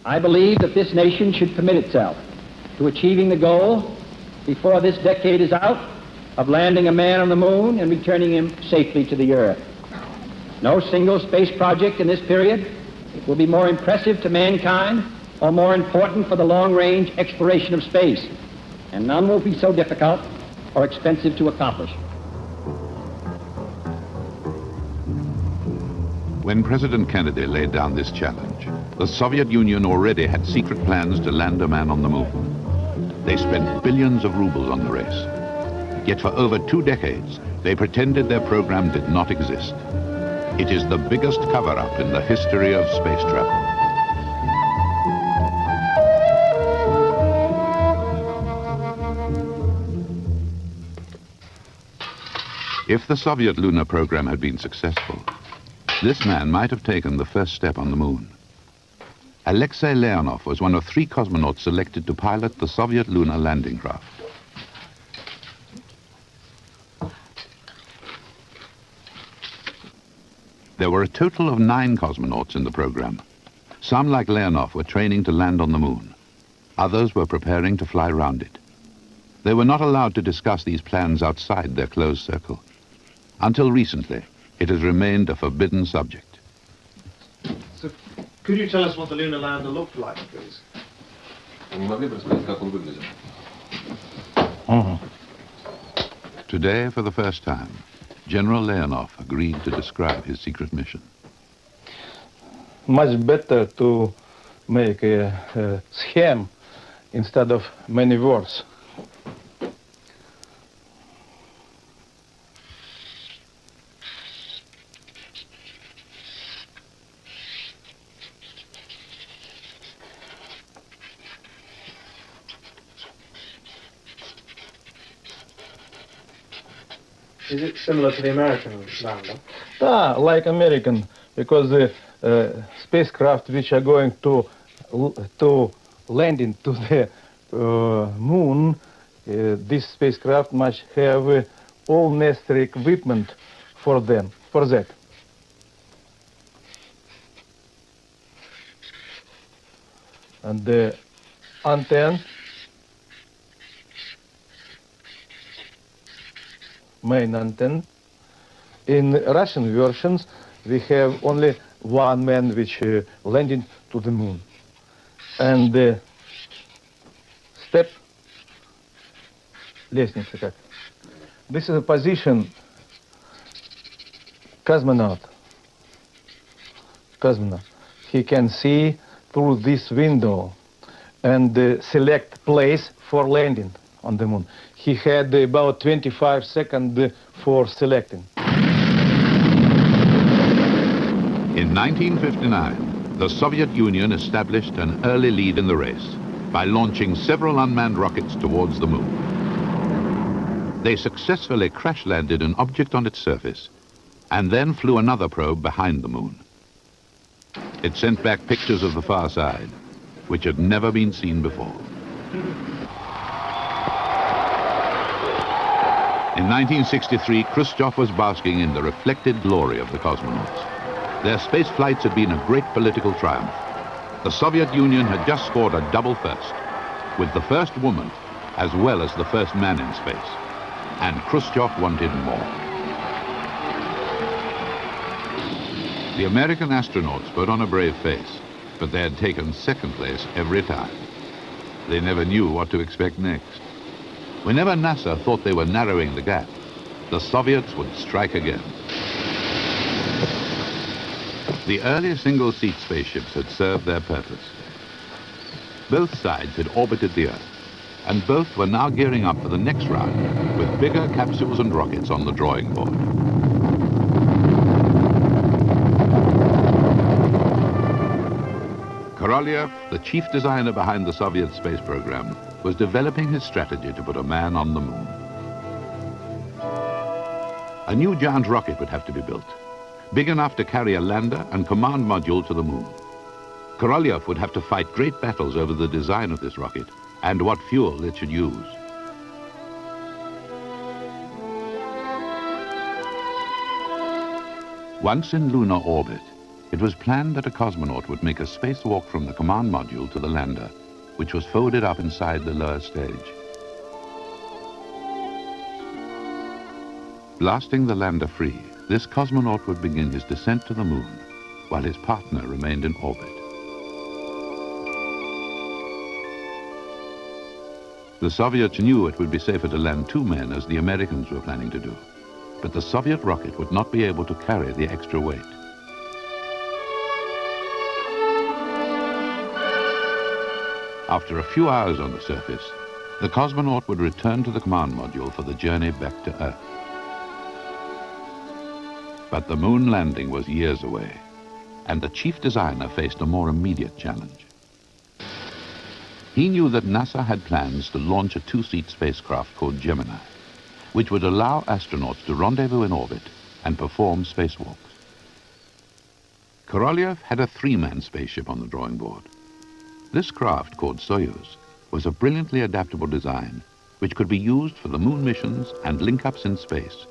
I believe that this nation should commit itself to achieving the goal, before this decade is out, of landing a man on the moon and returning him safely to the Earth. No single space project in this period will be more impressive to mankind or more important for the long-range exploration of space, and none will be so difficult or expensive to accomplish. When President Kennedy laid down this challenge, the Soviet Union already had secret plans to land a man on the moon. They spent billions of rubles on the race. Yet for over 2 decades, they pretended their program did not exist. It is the biggest cover-up in the history of space travel. If the Soviet lunar program had been successful, this man might have taken the first step on the moon. Alexei Leonov was one of 3 cosmonauts selected to pilot the Soviet lunar landing craft. There were a total of 9 cosmonauts in the program. Some, like Leonov, were training to land on the moon. Others were preparing to fly round it. They were not allowed to discuss these plans outside their closed circle. Until recently, it has remained a forbidden subject. So, could you tell us what the lunar lander looked like, please? Today, for the first time, General Leonov agreed to describe his secret mission. Much better to make a scheme instead of many words. Is it similar to the American lander? Like American, because the spacecraft which are going to land into the moon, this spacecraft must have all necessary equipment for that. And the antenna, main antenna. In Russian versions, we have only one man which landed to the moon. And the step, лестница как. This is a position cosmonaut. He can see through this window and select place for landing on the moon. He had about 25 seconds for selecting. In 1959, the Soviet Union established an early lead in the race by launching several unmanned rockets towards the moon. They successfully crash-landed an object on its surface and then flew another probe behind the moon. It sent back pictures of the far side, which had never been seen before. In 1963, Khrushchev was basking in the reflected glory of the cosmonauts. Their space flights had been a great political triumph. The Soviet Union had just scored a double first, with the first woman as well as the first man in space. And Khrushchev wanted more. The American astronauts put on a brave face, but they had taken second place every time. They never knew what to expect next. Whenever NASA thought they were narrowing the gap, the Soviets would strike again. The early single-seat spaceships had served their purpose. Both sides had orbited the Earth, and both were now gearing up for the next round with bigger capsules and rockets on the drawing board. Korolev, the chief designer behind the Soviet space program, was developing his strategy to put a man on the moon. A new giant rocket would have to be built, big enough to carry a lander and command module to the moon. Korolev would have to fight great battles over the design of this rocket and what fuel it should use. Once in lunar orbit, It was planned that a cosmonaut would make a spacewalk from the command module to the lander, which was folded up inside the lower stage. Blasting the lander free, this cosmonaut would begin his descent to the moon, while his partner remained in orbit. The Soviets knew it would be safer to land 2 men, as the Americans were planning to do, but the Soviet rocket would not be able to carry the extra weight. After a few hours on the surface, the cosmonaut would return to the command module for the journey back to Earth. But the moon landing was years away, and the chief designer faced a more immediate challenge. He knew that NASA had plans to launch a 2-seat spacecraft called Gemini, which would allow astronauts to rendezvous in orbit and perform spacewalks. Korolev had a 3-man spaceship on the drawing board. This craft, called Soyuz, was a brilliantly adaptable design which could be used for the moon missions and link-ups in space,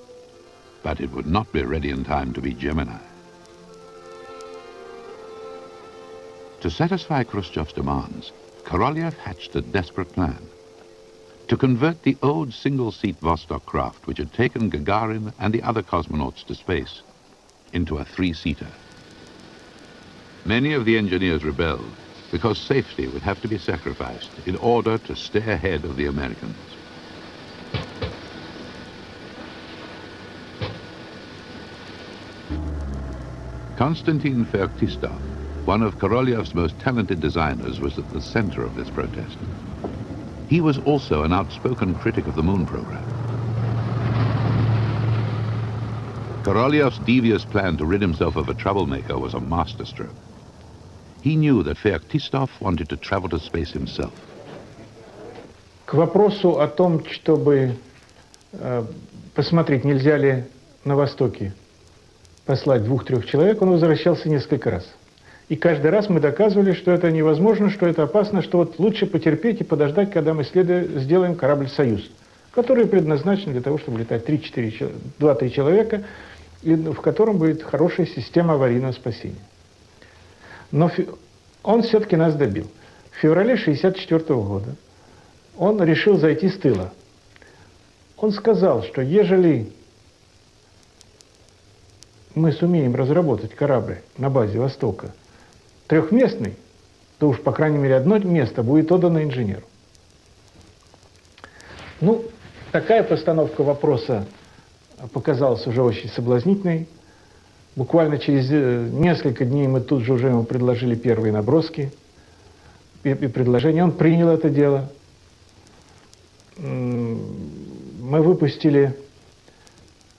but it would not be ready in time to be Gemini. To satisfy Khrushchev's demands, Korolev hatched a desperate plan: to convert the old single-seat Vostok craft, which had taken Gagarin and the other cosmonauts to space, into a 3-seater. Many of the engineers rebelled because safety would have to be sacrificed in order to stay ahead of the Americans. Konstantin Feoktistov, one of Korolev's most talented designers, was at the center of this protest. He was also an outspoken critic of the moon program. Korolev's devious plan to rid himself of a troublemaker was a masterstroke. He knew that Feoktistov wanted to travel to space himself. К вопросу о том, чтобы посмотреть, нельзя ли на Востоке послать 2-3 человек, он возвращался несколько раз. И каждый раз мы доказывали, что это невозможно, что это опасно, что вот лучше потерпеть и подождать, когда мы сделаем корабль «Союз», который предназначен для того, чтобы летать 2-3 человека, и в котором будет хорошая система аварийного спасения. Но он все-таки нас добил. В феврале 1964 года он решил зайти с тыла. Он сказал, что ежели мы сумеем разработать корабль на базе «Востока» 3-местный, то уж, по крайней мере, 1 место будет отдано инженеру. Ну, такая постановка вопроса показалась уже очень соблазнительной. Буквально через несколько дней мы тут же уже ему предложили первые наброски и предложения. Он принял это дело. Мы выпустили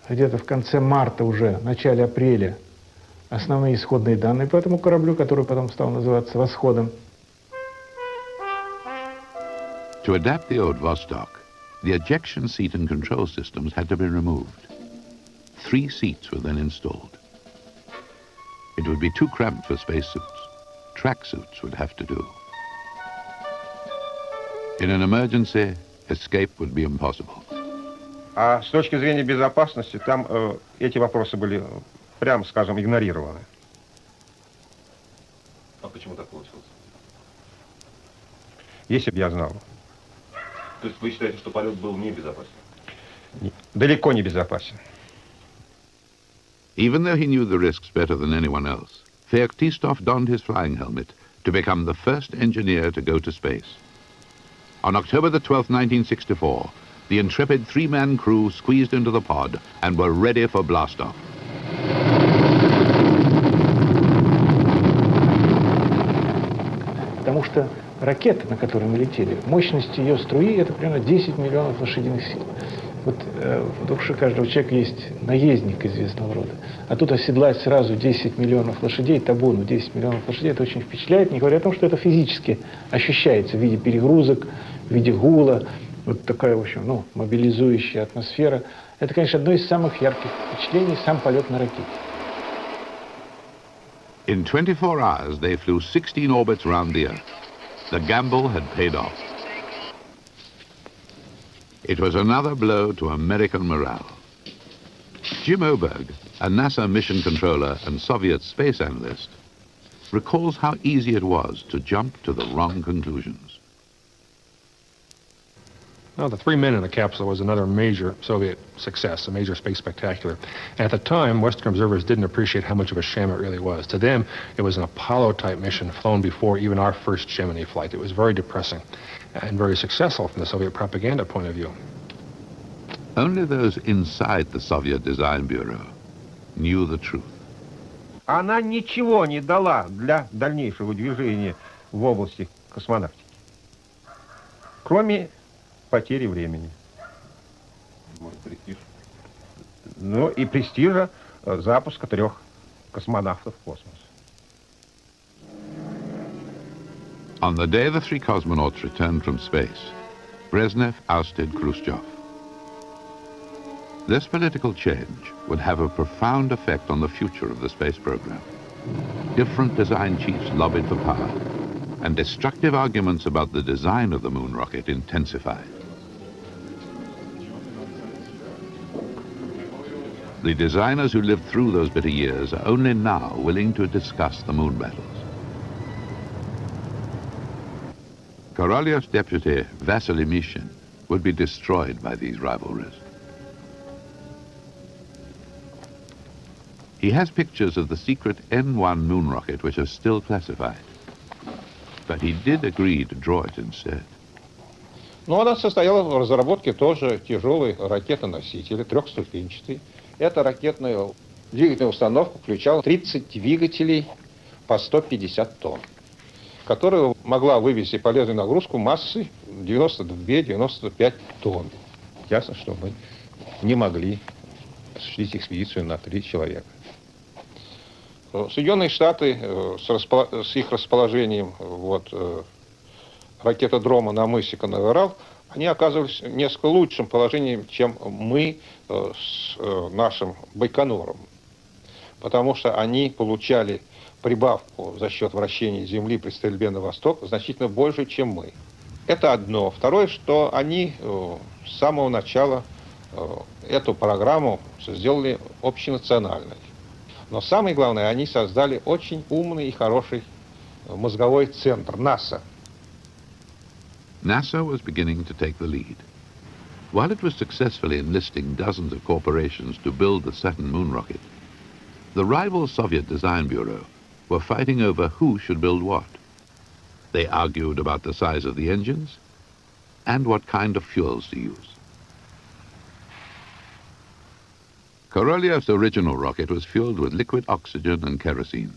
где-то в конце марта уже, начале апреля, основные исходные данные по этому кораблю, который потом стал называться «Восходом». To adapt the old Vostok, the ejection seat and control systems had to be removed. 3 seats were then installed. It would be too cramped for spacesuits. Tracksuits would have to do. In an emergency, escape would be impossible. А с точки зрения безопасности, там эти вопросы были, прямо скажем, игнорированы. А почему так получилось? Если бы я знал. То есть вы считаете, что полет был небезопасен? Далеко не безопасен. Even though he knew the risks better than anyone else, Feoktistov donned his flying helmet to become the first engineer to go to space. On October the 12th, 1964, the intrepid 3-man crew squeezed into the pod and were ready for blastoff. Потому что ракета, на которой мы летели, мощность ее струи — это примерно 10 миллионов лошадиных сил. Вот в душе каждого человека есть наездник известного рода. А тут оседлать сразу 10 миллионов лошадей, табуну 10 миллионов лошадей, это очень впечатляет, не говоря о том, что это физически ощущается в виде перегрузок, в виде гула. Вот такая, в общем, ну, мобилизующая атмосфера. Это, конечно, одно из самых ярких впечатлений, сам полет на ракете. In 24 hours, they flew 16 orbits around the Earth. The gamble had paid off. It was another blow to American morale. Jim Oberg, a NASA mission controller and Soviet space analyst, recalls how easy it was to jump to the wrong conclusions. Now, the 3 men in the capsule was another major Soviet success, a major space spectacular. At the time, Western observers didn't appreciate how much of a sham it really was. To them, it was an Apollo-type mission flown before even our first Gemini flight. It was very depressing and very successful from the Soviet propaganda point of view. Only those inside the Soviet Design Bureau knew the truth. Она ничего не дала для дальнейшего движения в области космонавтики, кроме потери времени. Может, престиж? Ну и престижа запуска 3 космонавтов в космос. On the day the 3 cosmonauts returned from space, Brezhnev ousted Khrushchev. This political change would have a profound effect on the future of the space program. Different design chiefs lobbied for power, and destructive arguments about the design of the moon rocket intensified. The designers who lived through those bitter years are only now willing to discuss the moon battles. Korolyev's deputy, Vasily Mishin, would be destroyed by these rivalries. He has pictures of the secret N1 moon rocket which are still classified. But he did agree to draw it instead. Но она состояла в разработке тоже тяжелой ракеты-носители, 3-ступенчатой. Эта ракетная двигательная установка включала 30 двигателей по 150 тонн, которая могла вывести полезную нагрузку массой 92-95 тонн. Ясно, что мы не могли осуществить экспедицию на 3 человека. Соединенные Штаты с их расположением ракетодрома на мысе Канаверал, они оказывались в несколько лучшем положении, чем мы с нашим Байконуром. Потому что они получали прибавку за счет вращения Земли при стрельбе на восток значительно больше, чем мы. Это одно. Второе, что они с самого начала эту программу сделали общенациональной. Но самое главное, они создали очень умный и хороший мозговой центр НАСА. NASA was beginning to take the lead. While it was successfully enlisting dozens of corporations to build the Saturn moon rocket, the rival Soviet Design Bureau were fighting over who should build what. They argued about the size of the engines and what kind of fuels to use. Korolyev's original rocket was fueled with liquid oxygen and kerosene.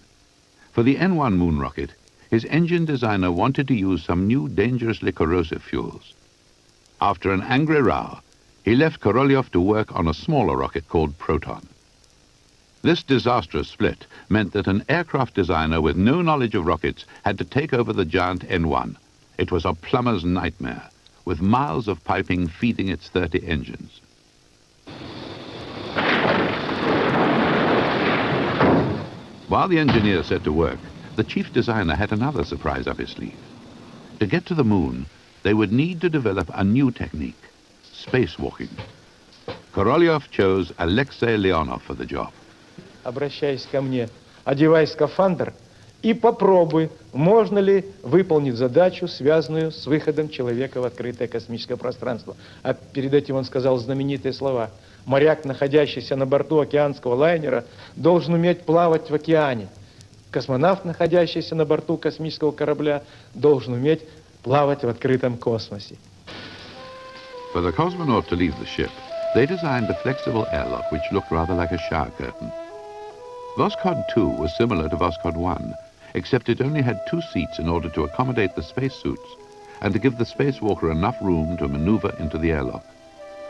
For the N1 moon rocket, his engine designer wanted to use some new dangerously corrosive fuels. After an angry row, he left Korolyev to work on a smaller rocket called Proton. This disastrous split meant that an aircraft designer with no knowledge of rockets had to take over the giant N1. It was a plumber's nightmare, with miles of piping feeding its 30 engines. While the engineers set to work, the chief designer had another surprise up his sleeve. To get to the moon, they would need to develop a new technique, spacewalking. Korolyev chose Alexei Leonov for the job. Обращаясь ко мне, одевай скафандр и попробуй, можно ли выполнить задачу, связанную с выходом человека в открытое космическое пространство. А перед этим он сказал знаменитые слова. Моряк, находящийся на борту океанского лайнера, должен уметь плавать в океане. Космонавт, находящийся на борту космического корабля, должен уметь плавать в открытом космосе. For the cosmonaut to leave the ship, they designed a flexible airlock which looked rather like a shower curtain. Voskhod 2 was similar to Voskhod 1, except it only had 2 seats in order to accommodate the spacesuits and to give the spacewalker enough room to maneuver into the airlock.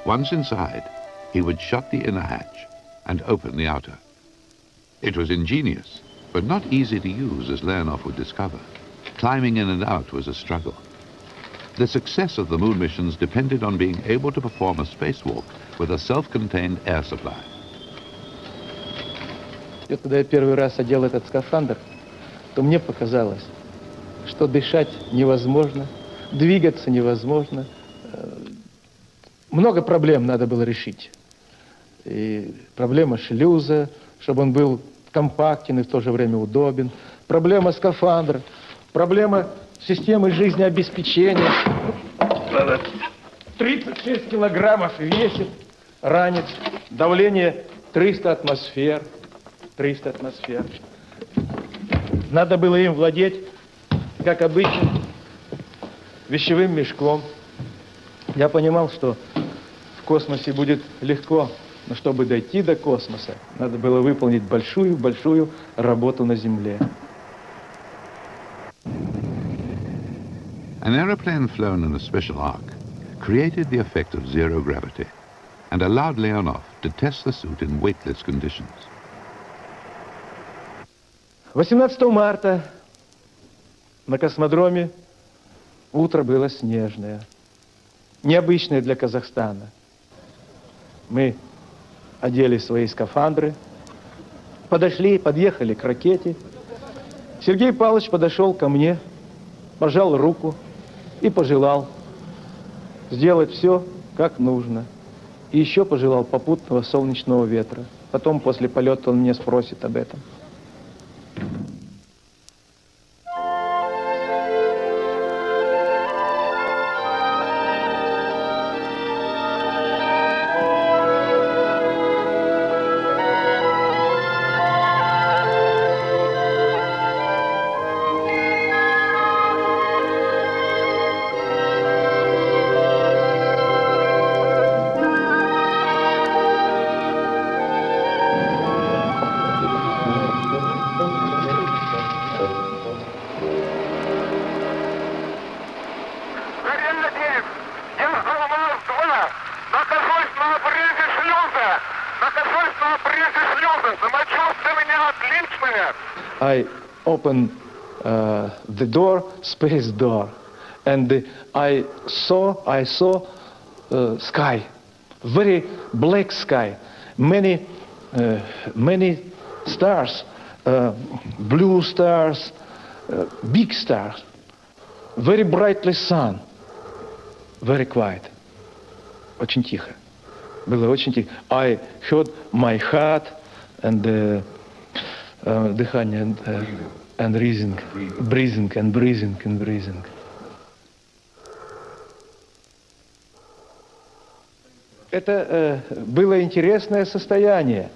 Once inside, he would shut the inner hatch and open the outer. It was ingenious, but not easy to use, as Leonov would discover. Climbing in and out was a struggle. The success of the moon missions depended on being able to perform a spacewalk with a self-contained air supply. Когда я первый раз одел этот скафандр, то мне показалось, что дышать невозможно, двигаться невозможно. Много проблем надо было решить. и проблема шлюза, чтобы он был компактен и в то же время удобен, проблема скафандра, проблема системы жизнеобеспечения. 36 килограммов весит ранец, давление 300 атмосфер. 300 атмосфер. Надо было им владеть, как обычно, вещевым мешком. Я понимал, что в космосе будет легко, но чтобы дойти до космоса, надо было выполнить большую-большую работу на Земле. An aeroplane flown in a special arc created the effect of zero gravity and allowed Leonov to test the suit in weightless conditions. 18 марта на космодроме утро было снежное, необычное для Казахстана. Мы одели свои скафандры, подъехали к ракете. Сергей Павлович подошел ко мне, пожал руку и пожелал сделать все, как нужно. И еще пожелал попутного солнечного ветра. Потом, после полета, он меня спросит об этом. I opened the door, space door, and I saw sky, very black sky, many stars, blue stars, big stars, very brightly sun, very quiet, очень тихо, было очень тихо. I heard my heart and дыхание and breathing and breathing. Это было интересное состояние,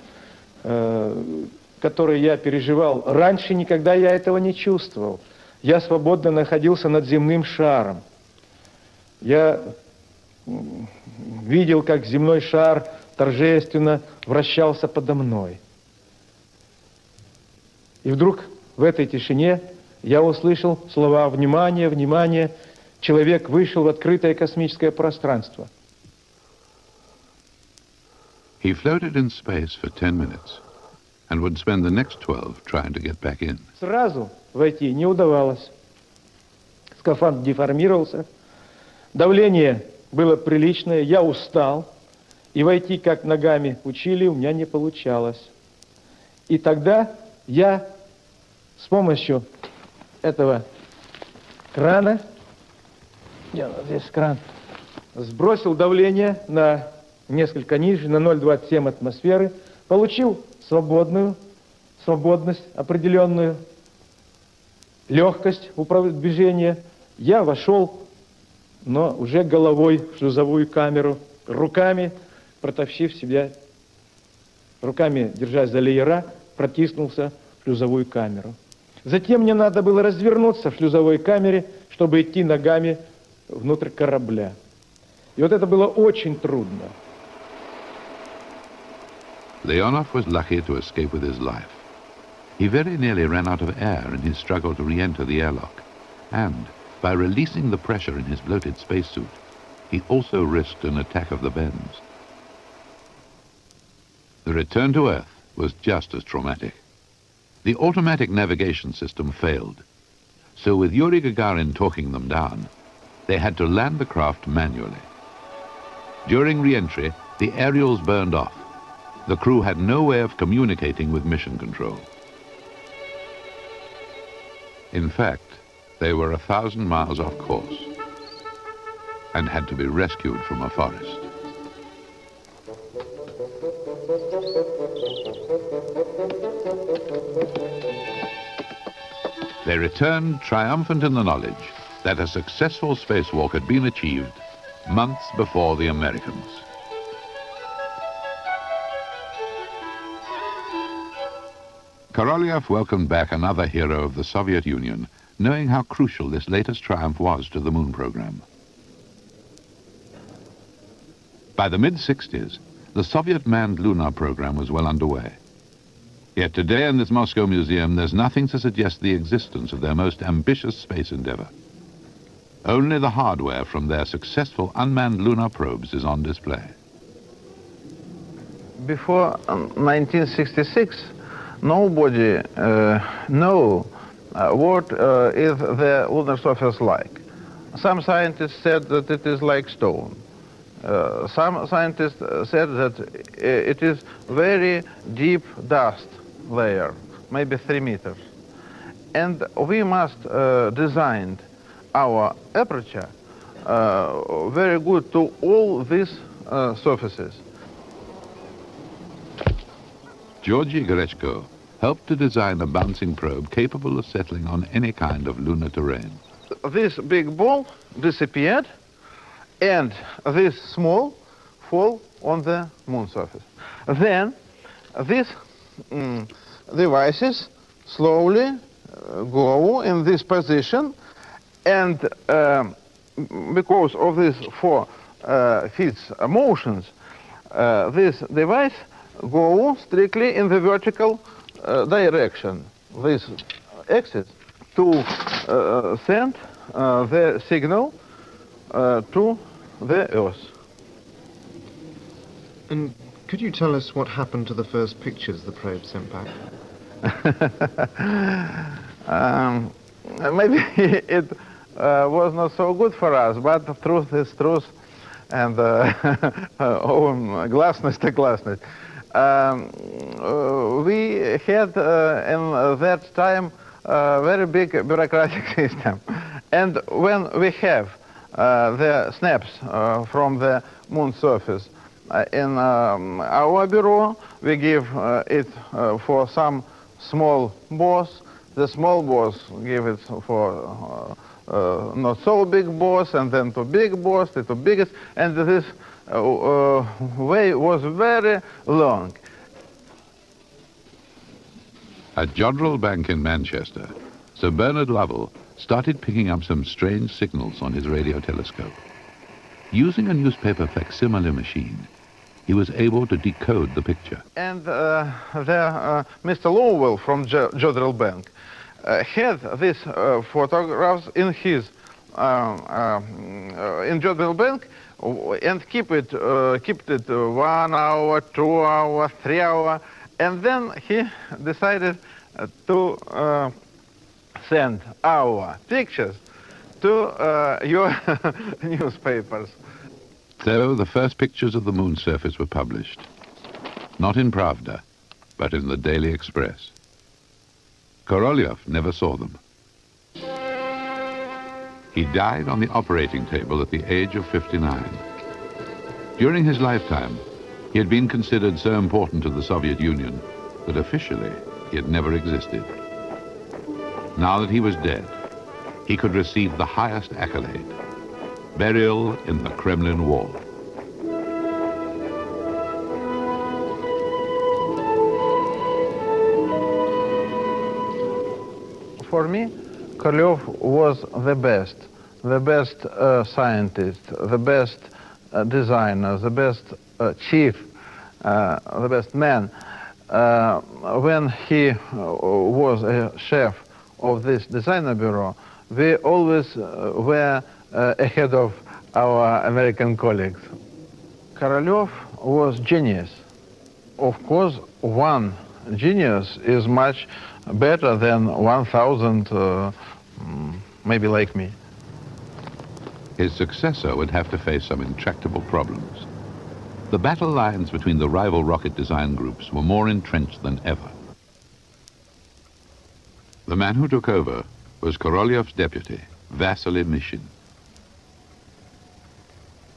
которое я переживал. Раньше никогда я этого не чувствовал. Я свободно находился над земным шаром. Я видел, как земной шар торжественно вращался подо мной. И вдруг в этой тишине я услышал слова «Внимание, внимание!» Человек вышел в открытое космическое пространство. He floated in space for 10 minutes and would spend the next 12 trying to get back in. Сразу войти не удавалось. Скафандр деформировался, давление было приличное, я устал, и войти, как ногами учили, у меня не получалось. И тогда я с помощью этого крана, здесь кран, сбросил давление на несколько ниже, на 0,27 атмосферы, получил свободность определенную, легкость движения. Я вошел, но уже головой в шлюзовую камеру, руками протащив себя, руками держась за леера, протиснулся в шлюзовую камеру. Затем мне надо было развернуться в шлюзовой камере, чтобы идти ногами внутрь корабля. И вот это было очень трудно. Leonov was lucky to escape with his life. He very nearly ran out of air in his struggle to re-enter the airlock. And by releasing the pressure in his bloated spacesuit, he also risked an attack of the bends. The return to Earth was just as traumatic. The automatic navigation system failed. So with Yuri Gagarin talking them down, they had to land the craft manually. During re-entry, the aerials burned off. The crew had no way of communicating with mission control. In fact, they were 1,000 miles off course and had to be rescued from a forest. They returned triumphant in the knowledge that a successful spacewalk had been achieved months before the Americans. Korolev welcomed back another hero of the Soviet Union, knowing how crucial this latest triumph was to the moon program. By the mid-60s, the Soviet manned lunar program was well underway. Yet today in this Moscow museum, there's nothing to suggest the existence of their most ambitious space endeavor. Only the hardware from their successful unmanned lunar probes is on display. Before 1966, nobody knew what is the lunar surface like. Some scientists said that it is like stone. Some scientists said that it is very deep dust layer, maybe 3 meters. And we must design our aperture very good to all these surfaces. Georgy Grechko helped to design a bouncing probe capable of settling on any kind of lunar terrain. This big ball disappeared, and this small fall on the moon surface. Then these devices slowly go in this position, and because of these 4 feet motions, this device go strictly in the vertical direction, this axis, to send the signal to the Earth. And could you tell us what happened to the first pictures the probe sent back? Maybe it was not so good for us, but the truth is truth, and glasnost to glasnost. We had in that time a very big bureaucratic system, and when we have the snaps from the moon surface in our bureau, we give it for some small boss. The small boss give it for not so big boss, and then to big boss, to biggest, and this way was very long. At Jodrell Bank in Manchester, Sir Bernard Lovell started picking up some strange signals on his radio telescope. Using a newspaper facsimile machine, he was able to decode the picture. And Mr. Lowell from Jodrell Bank had these photographs in his in Jodrell Bank, and kept it 1 hour, 2 hours, 3 hours, and then he decided to send our pictures to your newspapers. So the first pictures of the moon surface were published, not in Pravda, but in the Daily Express. Korolev never saw them. He died on the operating table at the age of 59. During his lifetime, he had been considered so important to the Soviet Union that officially he had never existed. Now that he was dead, he could receive the highest accolade, burial in the Kremlin wall. For me, Korolev was the best scientist, the best designer, the best chief, the best man. When he was a chef of this designer bureau, we always were ahead of our American colleagues. Korolev was genius. Of course, one genius is much better than 1,000, maybe like me. His successor would have to face some intractable problems. The battle lines between the rival rocket design groups were more entrenched than ever. The man who took over was Korolev's deputy, Vasily Mishin.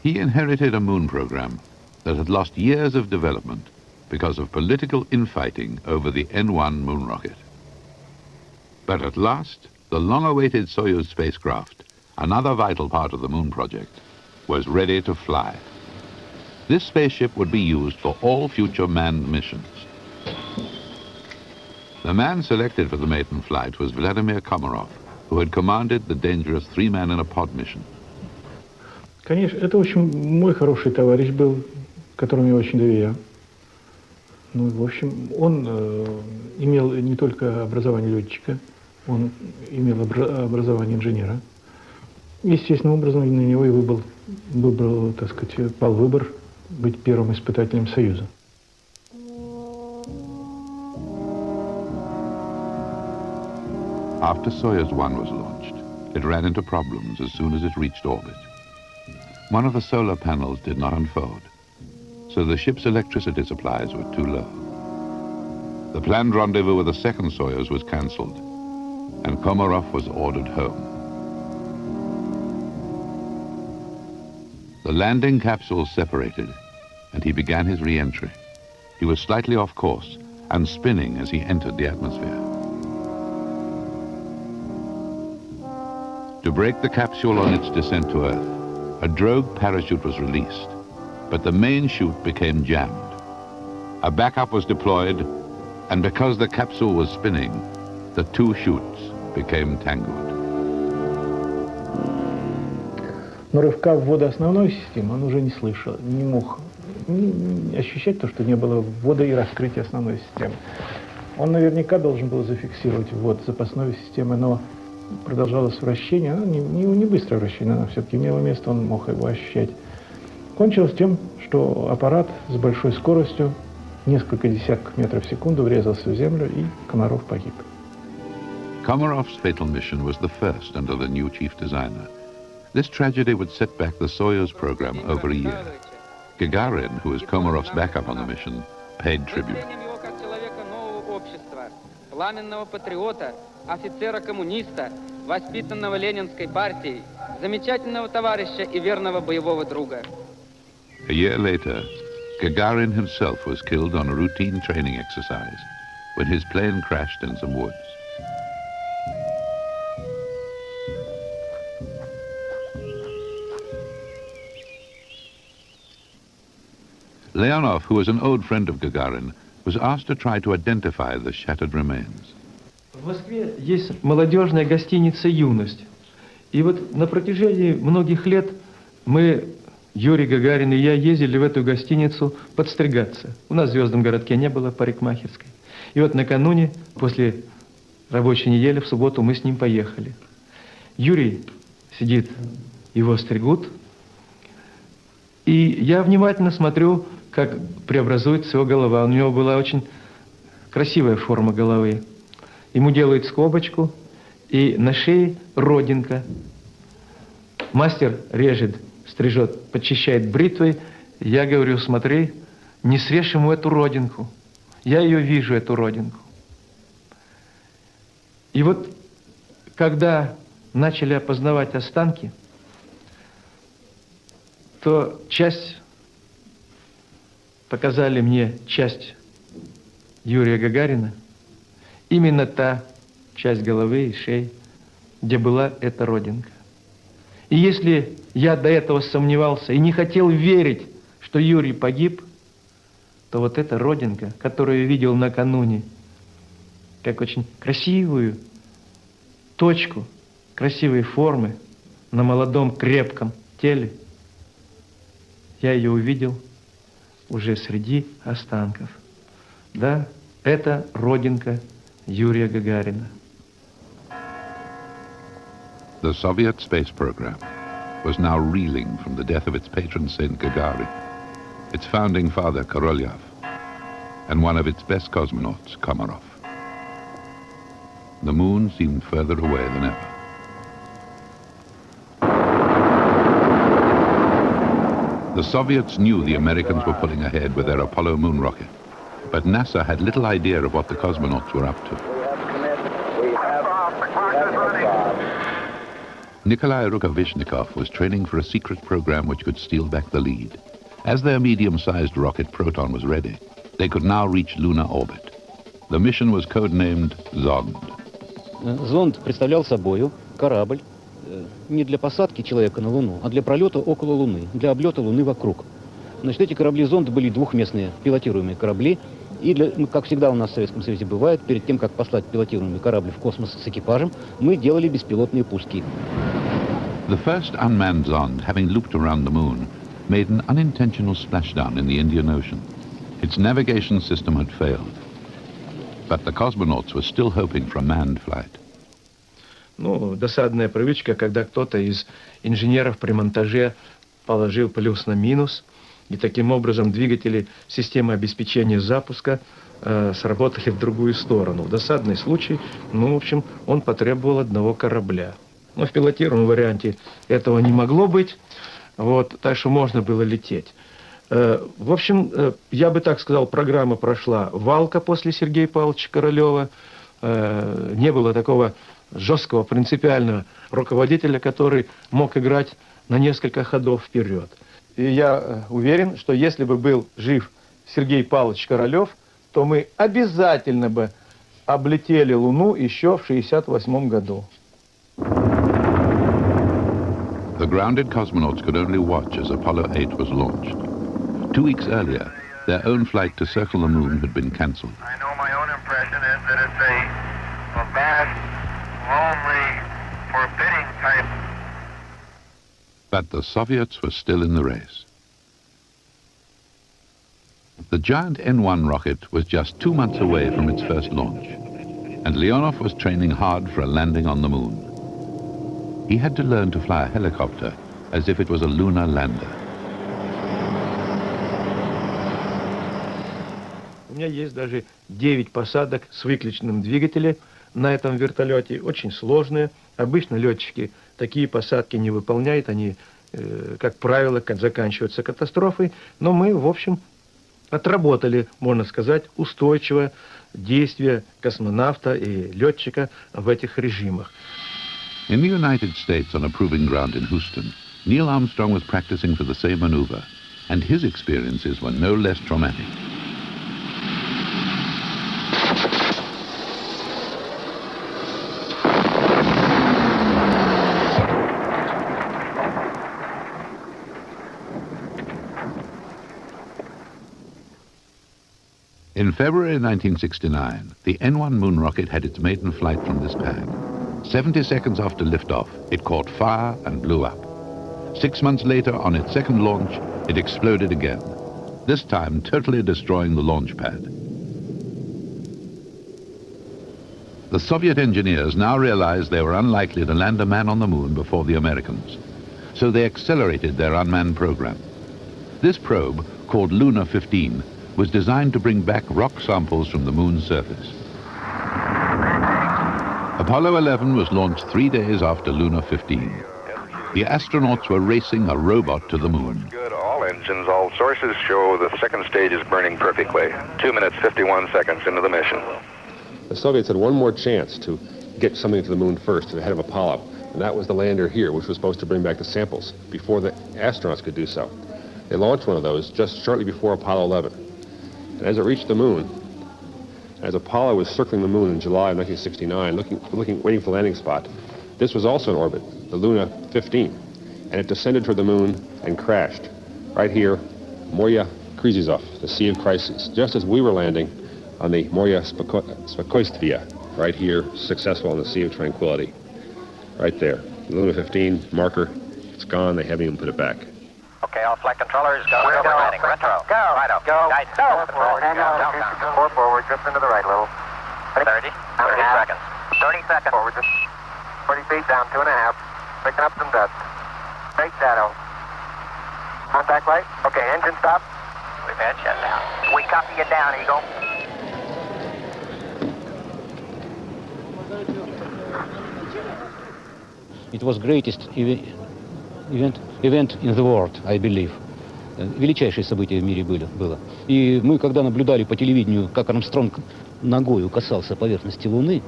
He inherited a moon program that had lost years of development because of political infighting over the N-1 moon rocket. But at last, the long-awaited Soyuz spacecraft, another vital part of the moon project, was ready to fly. This spaceship would be used for all future manned missions. The man selected for the maiden flight was Vladimir Komarov, who had commanded the dangerous three-man-in-a-pod mission. Конечно, это очень мой хороший товарищ был, которому я очень доверял. Ну, в общем, он имел не только образование летчика, он имел образование инженера. Естественным образом на него и выбрал, так сказать, пал выбор быть первым испытателем Союза. After Soyuz 1 was launched, it ran into problems as soon as it reached orbit. One of the solar panels did not unfold, so the ship's electricity supplies were too low. The planned rendezvous with the second Soyuz was cancelled, and Komarov was ordered home. The landing capsules separated, and he began his re-entry. He was slightly off course and spinning as he entered the atmosphere. To break the capsule on its descent to Earth, a drogue parachute was released, but the main chute became jammed. A backup was deployed, and because the capsule was spinning, the two chutes became tangled. Но рывка ввода основной системы он уже не слышал, не мог ощущать то, что не было ввода и раскрытия основной системы. Он наверняка должен был зафиксировать ввод запасной системы, но продолжалось вращение, оно не быстрое вращение, оно все-таки имело место, он мог его ощущать. Кончилось тем, что аппарат с большой скоростью, несколько десятков метров в секунду, врезался в землю, и Комаров погиб. Komarov's fatal mission was the first under the new chief designer. This tragedy would set back the Soyuz program over a year. Gagarin, who was Komarov's backup on the mission, paid tribute. Пламенного патриота, офицера-коммуниста, воспитанного Ленинской партией, замечательного товарища и верного боевого друга. A year later, Gagarin himself was killed on a routine training exercise when his plane crashed in some woods. Leonov, who was an old friend of Gagarin, was asked to try to identify the shattered remains. В Москве есть молодежная гостиница «Юность». И вот на протяжении многих лет мы, Юрий Гагарин и я, ездили в эту гостиницу подстригаться. У нас в Звездном городке не было парикмахерской. И вот накануне, после рабочей недели, в субботу мы с ним поехали. Юрий сидит, его стригут. И я внимательно смотрю, как преобразуется его голова. У него была очень красивая форма головы. Ему делают скобочку, и на шее родинка. Мастер режет, стрижет, подчищает бритвой. Я говорю, смотри, не срежь ему эту родинку. Я ее вижу, эту родинку. И вот, когда начали опознавать останки, то показали мне часть Юрия Гагарина, именно та часть головы и шеи, где была эта родинка. И если я до этого сомневался и не хотел верить, что Юрий погиб, то вот эта родинка, которую я видел накануне, как очень красивую точку, красивой формы на молодом крепком теле, я ее увидел уже среди останков. Да, это родинка Юрия Гагарина. The Soviet space program was now reeling from the death of its patron saint Gagarin, its founding father Korolev, and one of its best cosmonauts, Komarov. The moon seemed further away than ever. The Soviets knew the Americans were pulling ahead with their Apollo moon rocket, but NASA had little idea of what the cosmonauts were up to. Nikolai Rukavishnikov was training for a secret program which could steal back the lead. As their medium-sized rocket Proton was ready, They could now reach lunar orbit. The mission was codenamed Zond. Зонд представлял собою корабль не для посадки человека на Луну, а для пролета около Луны, для облета Луны вокруг. Значит, эти корабли-зонды были двухместные пилотируемые корабли. И, как всегда у нас в Советском Союзе бывает, перед тем, как послать пилотируемый корабль в космос с экипажем, мы делали беспилотные пуски. The first unmanned Zond, having looped around the moon, made an unintentional splashdown in the Indian Ocean. Its navigation system had failed. But the cosmonauts were still hoping for a manned flight. Ну, досадная привычка, когда кто-то из инженеров при монтаже положил плюс на минус, и таким образом двигатели системы обеспечения запуска сработали в другую сторону. Досадный случай, ну, в общем, он потребовал одного корабля. Но в пилотируемом варианте этого не могло быть, вот, так что можно было лететь. В общем, я бы так сказал, программа прошла валко после Сергея Павловича Королева. Не было такого жесткого, принципиального руководителя, который мог играть на несколько ходов вперед. И я уверен, что если бы был жив Сергей Павлович Королев, то мы обязательно бы облетели Луну еще в 1968 году. The grounded cosmonauts could only watch as Apollo 8 was launched. 2 weeks earlier, their own flight to circle the moon had been cancelled. I know my own impression is that it's a vast, lonely, forbidding type. But the Soviets were still in the race. The giant N-1 rocket was just 2 months away from its first launch, and Leonov was training hard for a landing on the moon. He had to learn to fly a helicopter as if it was a lunar lander. У меня есть даже 9 посадок с выключенным двигателем на этом вертолете, очень сложные. Обычно летчики такие посадки не выполняют, они, как правило, заканчиваются катастрофой. Но мы, в общем, отработали, можно сказать, устойчивое действие космонавта и летчика в этих режимах. In the United States, on a proving ground in Houston, Neil Armstrong was practicing for the same maneuver, and his experiences were no less traumatic. In February 1969, the N-1 moon rocket had its maiden flight from this pad. 70 seconds after liftoff, it caught fire and blew up. 6 months later, on its second launch, it exploded again, this time totally destroying the launch pad. The Soviet engineers now realized they were unlikely to land a man on the moon before the Americans, so they accelerated their unmanned program. This probe, called Luna 15, was designed to bring back rock samples from the moon's surface. Apollo 11 was launched 3 days after Luna 15. The astronauts were racing a robot to the moon. Good, all engines, all sources show the second stage is burning perfectly. 2 minutes, 51 seconds into the mission. The Soviets had one more chance to get something to the moon first, ahead of Apollo, and that was the lander here, which was supposed to bring back the samples before the astronauts could do so. They launched one of those just shortly before Apollo 11. And as it reached the moon, as Apollo was circling the moon in July of 1969, waiting for the landing spot, this was also in orbit, the Luna 15, and it descended toward the moon and crashed right here, Moya Kryzizov, the Sea of Crises, just as we were landing on the Moya Spokojstvia, right here, successful on the Sea of Tranquility, right there. The Luna 15 marker, it's gone, they haven't even put it back. Okay, all flight controllers, go. We're landing. Retro. Go. Right up. Go. Guide. Go. Forward. Go. 4 forward. Just into the right a little. 30. 30 seconds. 30 seconds. Forward. Just 40 feet down. 2.5. Picking up some dust. Straight shadow. Contact light. Okay, engine stop. We've had shutdown. We copy you down, Eagle. It was greatest event in the world, I believe. Величайшее событие в мире было. И мы, когда наблюдали по телевидению, как Армстронг ногою касался поверхности Луны,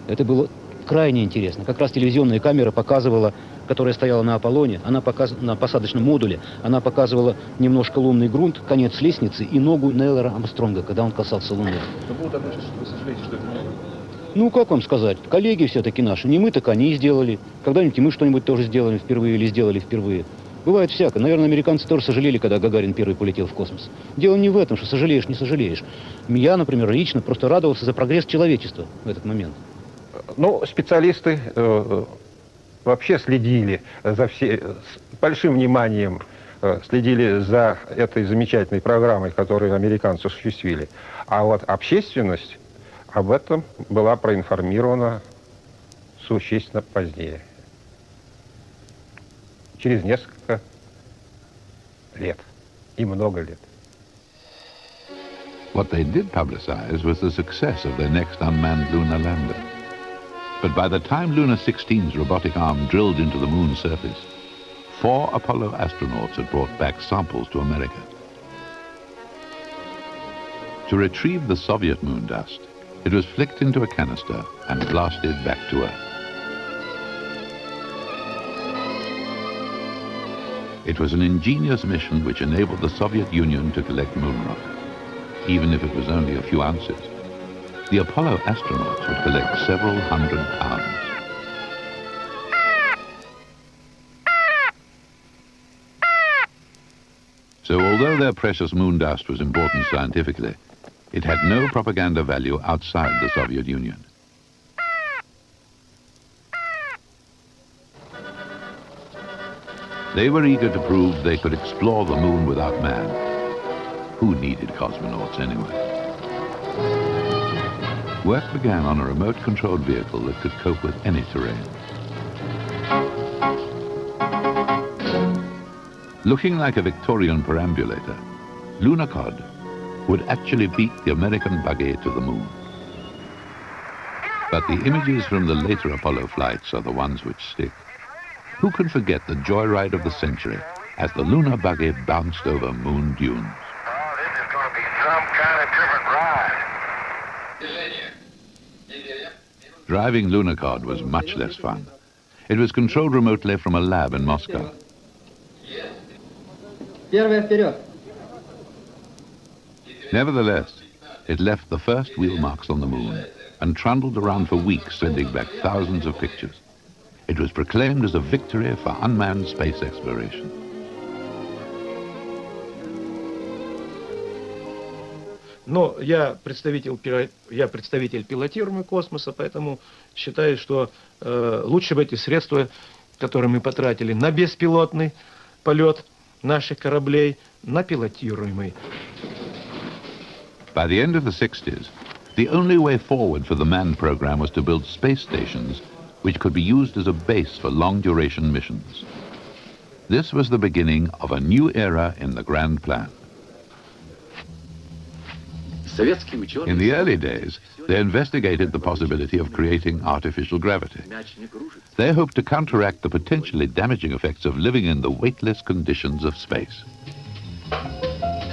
это было крайне интересно. Как раз телевизионная камера показывала которая стояла на Аполлоне, на посадочном модуле, она показывала немножко лунный грунт, конец лестницы и ногу Нейла Армстронга, когда он касался Луны. Вы сожалеете, что это не было? Ну, как вам сказать, коллеги все-таки наши, не мы, так они сделали. Когда-нибудь и мы что-нибудь тоже сделаем впервые или сделали впервые. Бывает всяко. Наверное, американцы тоже сожалели, когда Гагарин первый полетел в космос. Дело не в этом, что сожалеешь, не сожалеешь. Я, например, лично просто радовался за прогресс человечества в этот момент. Ну, специалисты вообще следили с большим вниманием следили за этой замечательной программой, которую американцы осуществили. А вот общественность об этом была проинформирована существенно позднее. Через несколько лет. И много лет. What they did publicize was the success of their next unmanned lunar lander. But by the time Luna 16's robotic arm drilled into the moon's surface, 4 Apollo astronauts had brought back samples to America. To retrieve the Soviet moon dust, it was flicked into a canister and blasted back to Earth. It was an ingenious mission which enabled the Soviet Union to collect moon rock, even if it was only a few ounces. The Apollo astronauts would collect several hundred pounds. So although their precious moon dust was important scientifically, it had no propaganda value outside the Soviet Union. They were eager to prove they could explore the moon without man. Who needed cosmonauts anyway? Work began on a remote-controlled vehicle that could cope with any terrain. Looking like a Victorian perambulator, Lunokhod would actually beat the American buggy to the moon. But the images from the later Apollo flights are the ones which stick. Who can forget the joyride of the century as the lunar buggy bounced over moon dunes? Oh, this is going to be some kind of different ride. Driving Lunokhod was much less fun. It was controlled remotely from a lab in Moscow. Nevertheless, it left the first wheel marks on the moon and trundled around for weeks, sending back thousands of pictures. It was proclaimed as a victory for unmanned space exploration. Но я представитель пилотируемого космоса, поэтому считаю, что лучше бы эти средства, которые мы потратили на беспилотный полет наших кораблей, на пилотируемый. By the end of the 60s, the only way forward for the manned program was to build space stations which could be used as a base for long-duration missions. This was the beginning of a new era in the grand plan. In the early days, they investigated the possibility of creating artificial gravity. They hoped to counteract the potentially damaging effects of living in the weightless conditions of space.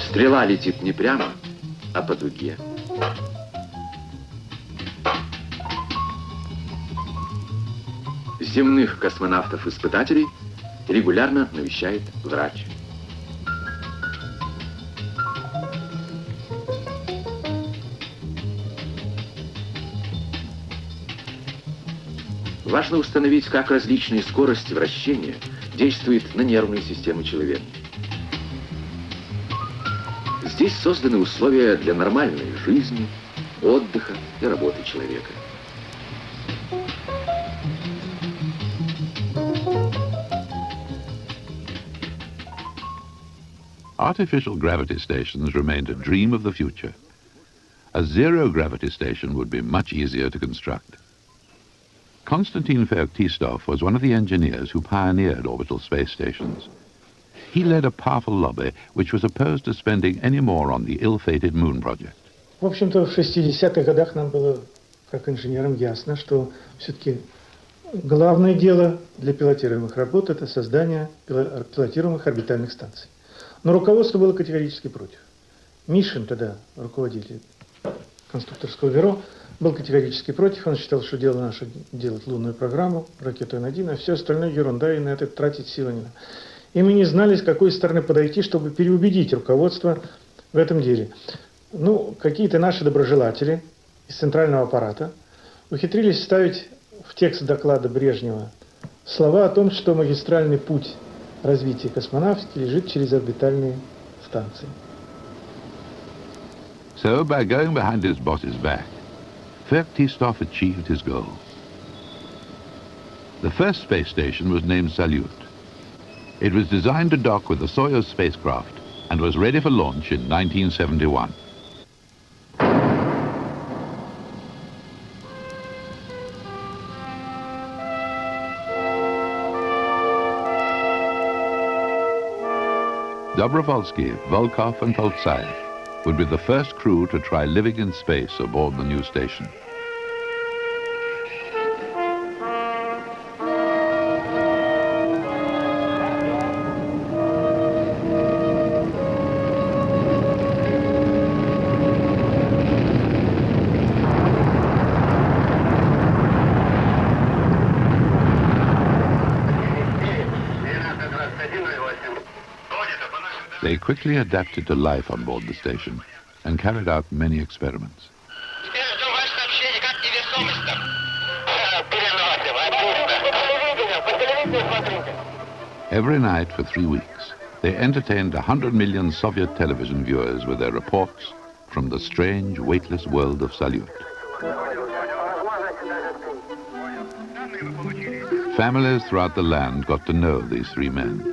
Стрела летит не прямо, а по дуге. Земных космонавтов-испытателей регулярно навещает врач. Важно установить, как различные скорости вращения действуют на нервную систему человека. Здесь созданы условия для нормальной жизни, отдыха и работы человека. Artificial gravity stations remained a dream of the future. A zero-gravity station would be much easier to construct. Konstantin Feoktistov was one of the engineers who pioneered orbital space stations. He led a powerful lobby which was opposed to spending any more on the ill-fated moon project. В общем-то, в 60-х годах нам было, как инженерам, ясно, что все-таки главное дело для пилотируемых работ – это создание пилотируемых орбитальных станций. Но руководство было категорически против. Мишин, тогда руководитель конструкторского бюро, был категорически против. Он считал, что дело наше делать лунную программу, ракету Н-1, а все остальное ерунда, и на это тратить силы не надо. И мы не знали, с какой стороны подойти, чтобы переубедить руководство в этом деле. Ну, какие-то наши доброжелатели из центрального аппарата ухитрились вставить в текст доклада Брежнева слова о том, что магистральный путь развития космонавтики лежит через орбитальные станции. So, by going behind his boss's back, Fektistov achieved his goal. The first space station was named Salyut. It was designed to dock with the Soyuz spacecraft and was ready for launch in 1971. Dobrovolsky, Volkov and Poltsayev would be the first crew to try living in space aboard the new station. They quickly adapted to life on board the station and carried out many experiments. Every night for 3 weeks, they entertained 100 million Soviet television viewers with their reports from the strange, weightless world of Salyut. Families throughout the land got to know these three men.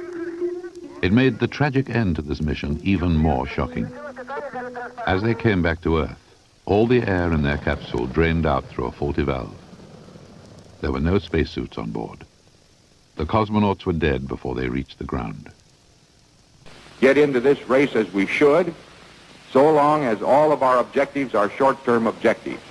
It made the tragic end to this mission even more shocking. As they came back to Earth, all the air in their capsule drained out through a faulty valve. There were no spacesuits on board. The cosmonauts were dead before they reached the ground. Get into this race as we should, so long as all of our objectives are short-term objectives.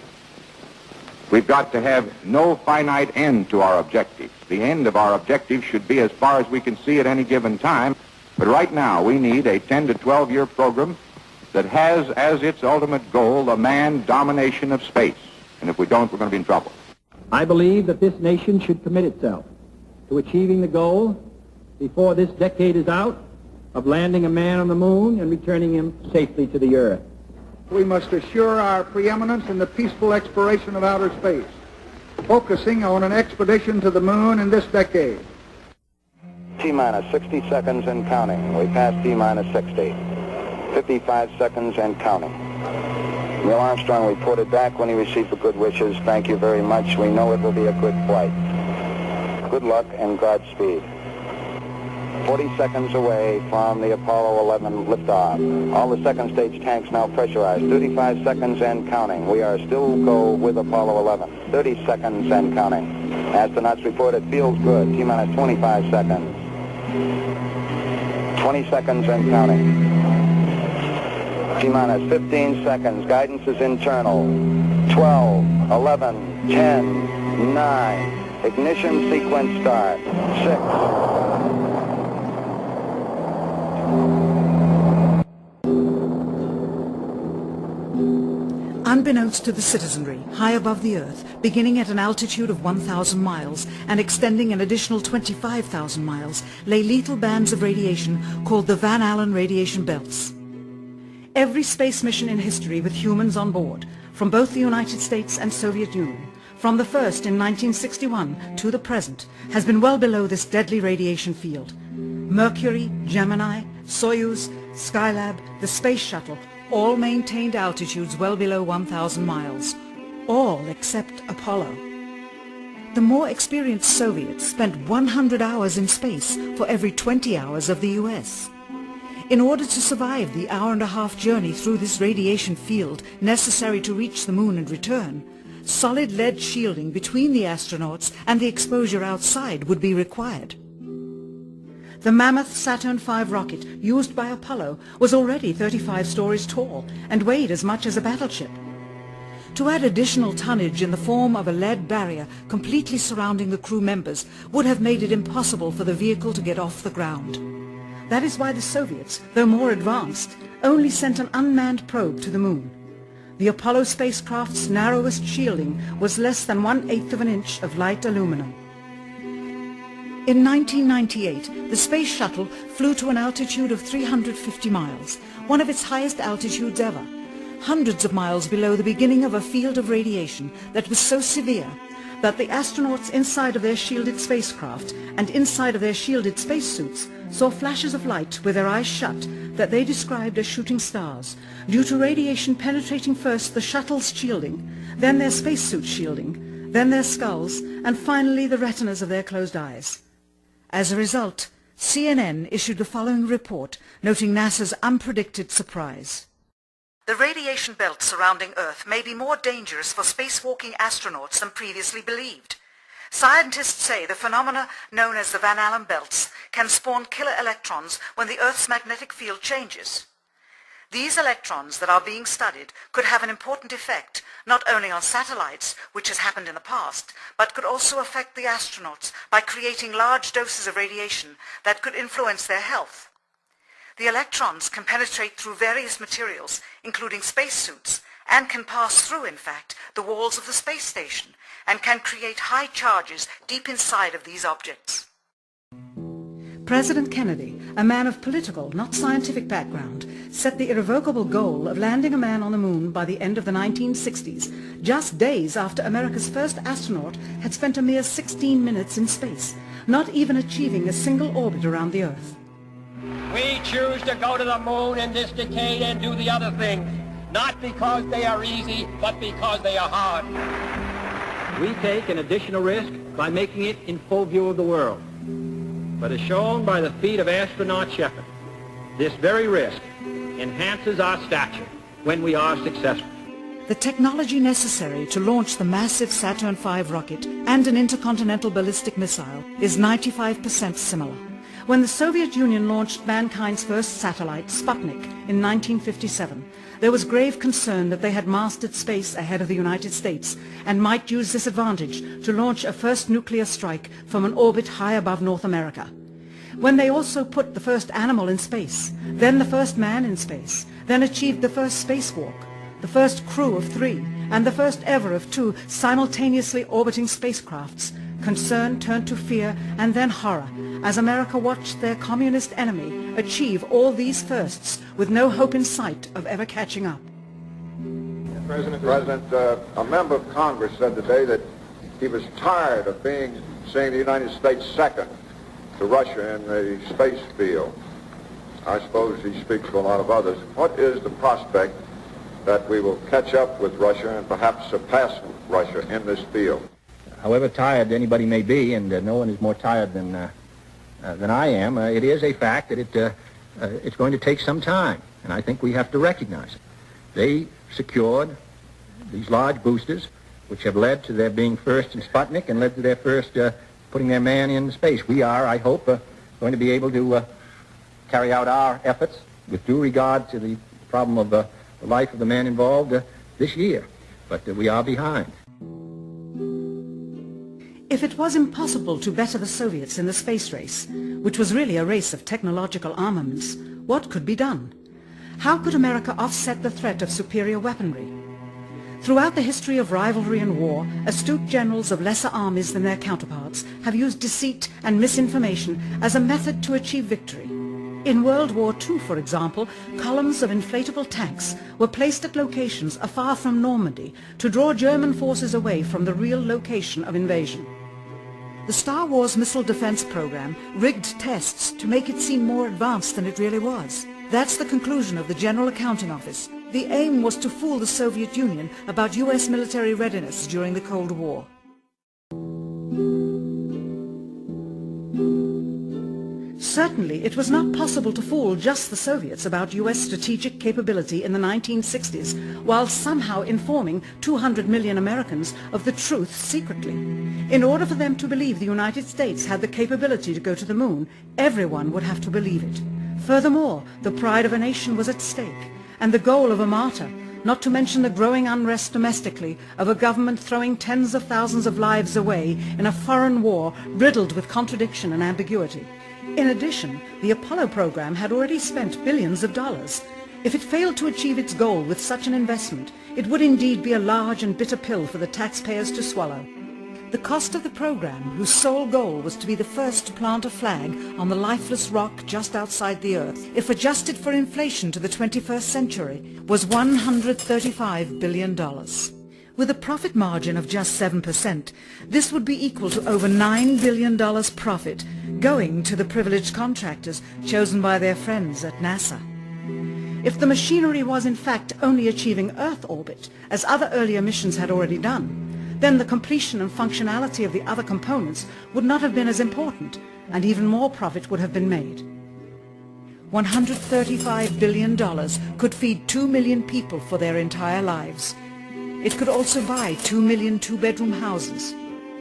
We've got to have no finite end to our objectives. The end of our objectives should be as far as we can see at any given time. But right now, we need a 10 to 12-year program that has as its ultimate goal the manned domination of space. And if we don't, we're going to be in trouble. I believe that this nation should commit itself to achieving the goal, before this decade is out, of landing a man on the moon and returning him safely to the Earth. We must assure our preeminence in the peaceful exploration of outer space, focusing on an expedition to the moon in this decade. T-minus 60 seconds and counting. We passed T-minus 60. 55 seconds and counting. Neil Armstrong reported back when he received the good wishes. Thank you very much. We know it will be a good flight. Good luck and Godspeed. 40 seconds away from the Apollo 11 liftoff. All the second stage tanks now pressurized. 35 seconds and counting. We are still go with Apollo 11. 30 seconds and counting. Astronauts report it feels good. T-minus 25 seconds. 20 seconds and counting. T-minus 15 seconds. Guidance is internal. 12, 11, 10, 9. Ignition sequence start. 6. Unbeknownst to the citizenry, high above the Earth, beginning at an altitude of 1,000 miles and extending an additional 25,000 miles, lay lethal bands of radiation called the Van Allen radiation belts. Every space mission in history with humans on board, from both the United States and Soviet Union, from the first in 1961 to the present, has been well below this deadly radiation field. Mercury, Gemini, Soyuz, Skylab, the Space Shuttle, all maintained altitudes well below 1,000 miles. All except Apollo. The more experienced Soviets spent 100 hours in space for every 20 hours of the US. In order to survive the hour-and-a-half journey through this radiation field necessary to reach the moon and return, solid lead shielding between the astronauts and the exposure outside would be required. The mammoth Saturn V rocket used by Apollo was already 35 stories tall and weighed as much as a battleship. To add additional tonnage in the form of a lead barrier completely surrounding the crew members would have made it impossible for the vehicle to get off the ground. That is why the Soviets, though more advanced, only sent an unmanned probe to the moon. The Apollo spacecraft's narrowest shielding was less than 1/8 of an inch of light aluminum. In 1998, the Space Shuttle flew to an altitude of 350 miles, one of its highest altitudes ever, hundreds of miles below the beginning of a field of radiation that was so severe that the astronauts inside of their shielded spacecraft and inside of their shielded spacesuits saw flashes of light with their eyes shut that they described as shooting stars, due to radiation penetrating first the shuttle's shielding, then their spacesuit shielding, then their skulls, and finally the retinas of their closed eyes. As a result, CNN issued the following report noting NASA's unpredicted surprise. The radiation belt surrounding Earth may be more dangerous for spacewalking astronauts than previously believed. Scientists say the phenomena known as the Van Allen belts can spawn killer electrons when the Earth's magnetic field changes. These electrons that are being studied could have an important effect not only on satellites, which has happened in the past, but could also affect the astronauts by creating large doses of radiation that could influence their health. The electrons can penetrate through various materials, including spacesuits, and can pass through, in fact, the walls of the space station, and can create high charges deep inside of these objects. President Kennedy, a man of political, not scientific background, set the irrevocable goal of landing a man on the moon by the end of the 1960s, just days after America's first astronaut had spent a mere 16 minutes in space, not even achieving a single orbit around the Earth. We choose to go to the moon in this decade and do the other things, not because they are easy, but because they are hard. We take an additional risk by making it in full view of the world. But as shown by the feat of astronaut Shepard, this very risk enhances our stature when we are successful. The technology necessary to launch the massive Saturn V rocket and an intercontinental ballistic missile is 95% similar. When the Soviet Union launched mankind's first satellite, Sputnik, in 1957, there was grave concern that they had mastered space ahead of the United States and might use this advantage to launch a first nuclear strike from an orbit high above North America. When they also put the first animal in space, then the first man in space, then achieved the first spacewalk, the first crew of 3, and the first ever of 2 simultaneously orbiting spacecrafts, concern turned to fear and then horror as America watched their communist enemy achieve all these firsts with no hope in sight of ever catching up. President, a member of Congress said today that he was tired of seeing the United States second to Russia in the space field. I suppose he speaks for a lot of others. What is the prospect that we will catch up with Russia and perhaps surpass Russia in this field? However tired anybody may be, and no one is more tired than I am, it is a fact that it's going to take some time, and I think we have to recognize it. They secured these large boosters, which have led to their being first in Sputnik and led to their first putting their man in space. We are, I hope, going to be able to carry out our efforts with due regard to the problem of the life of the man involved this year, but we are behind. If it was impossible to better the Soviets in the space race, which was really a race of technological armaments, what could be done? How could America offset the threat of superior weaponry? Throughout the history of rivalry and war, astute generals of lesser armies than their counterparts have used deceit and misinformation as a method to achieve victory. In World War II, for example, columns of inflatable tanks were placed at locations afar from Normandy to draw German forces away from the real location of invasion. The Star Wars missile defense program rigged tests to make it seem more advanced than it really was. That's the conclusion of the General Accounting Office. The aim was to fool the Soviet Union about US military readiness during the Cold War. Certainly, it was not possible to fool just the Soviets about US strategic capability in the 1960s, while somehow informing 200 million Americans of the truth secretly. In order for them to believe the United States had the capability to go to the moon, everyone would have to believe it. Furthermore, the pride of a nation was at stake, and the goal of a martyr, not to mention the growing unrest domestically of a government throwing tens of thousands of lives away in a foreign war riddled with contradiction and ambiguity. In addition, the Apollo program had already spent billions of dollars. If it failed to achieve its goal with such an investment, it would indeed be a large and bitter pill for the taxpayers to swallow. The cost of the program, whose sole goal was to be the first to plant a flag on the lifeless rock just outside the Earth, if adjusted for inflation to the 21st century, was $135 billion. With a profit margin of just 7%, this would be equal to over $9 billion profit going to the privileged contractors chosen by their friends at NASA. If the machinery was in fact only achieving Earth orbit, as other earlier missions had already done, then the completion and functionality of the other components would not have been as important, and even more profit would have been made. $135 billion could feed 2 million people for their entire lives. It could also buy 2 million two-bedroom houses.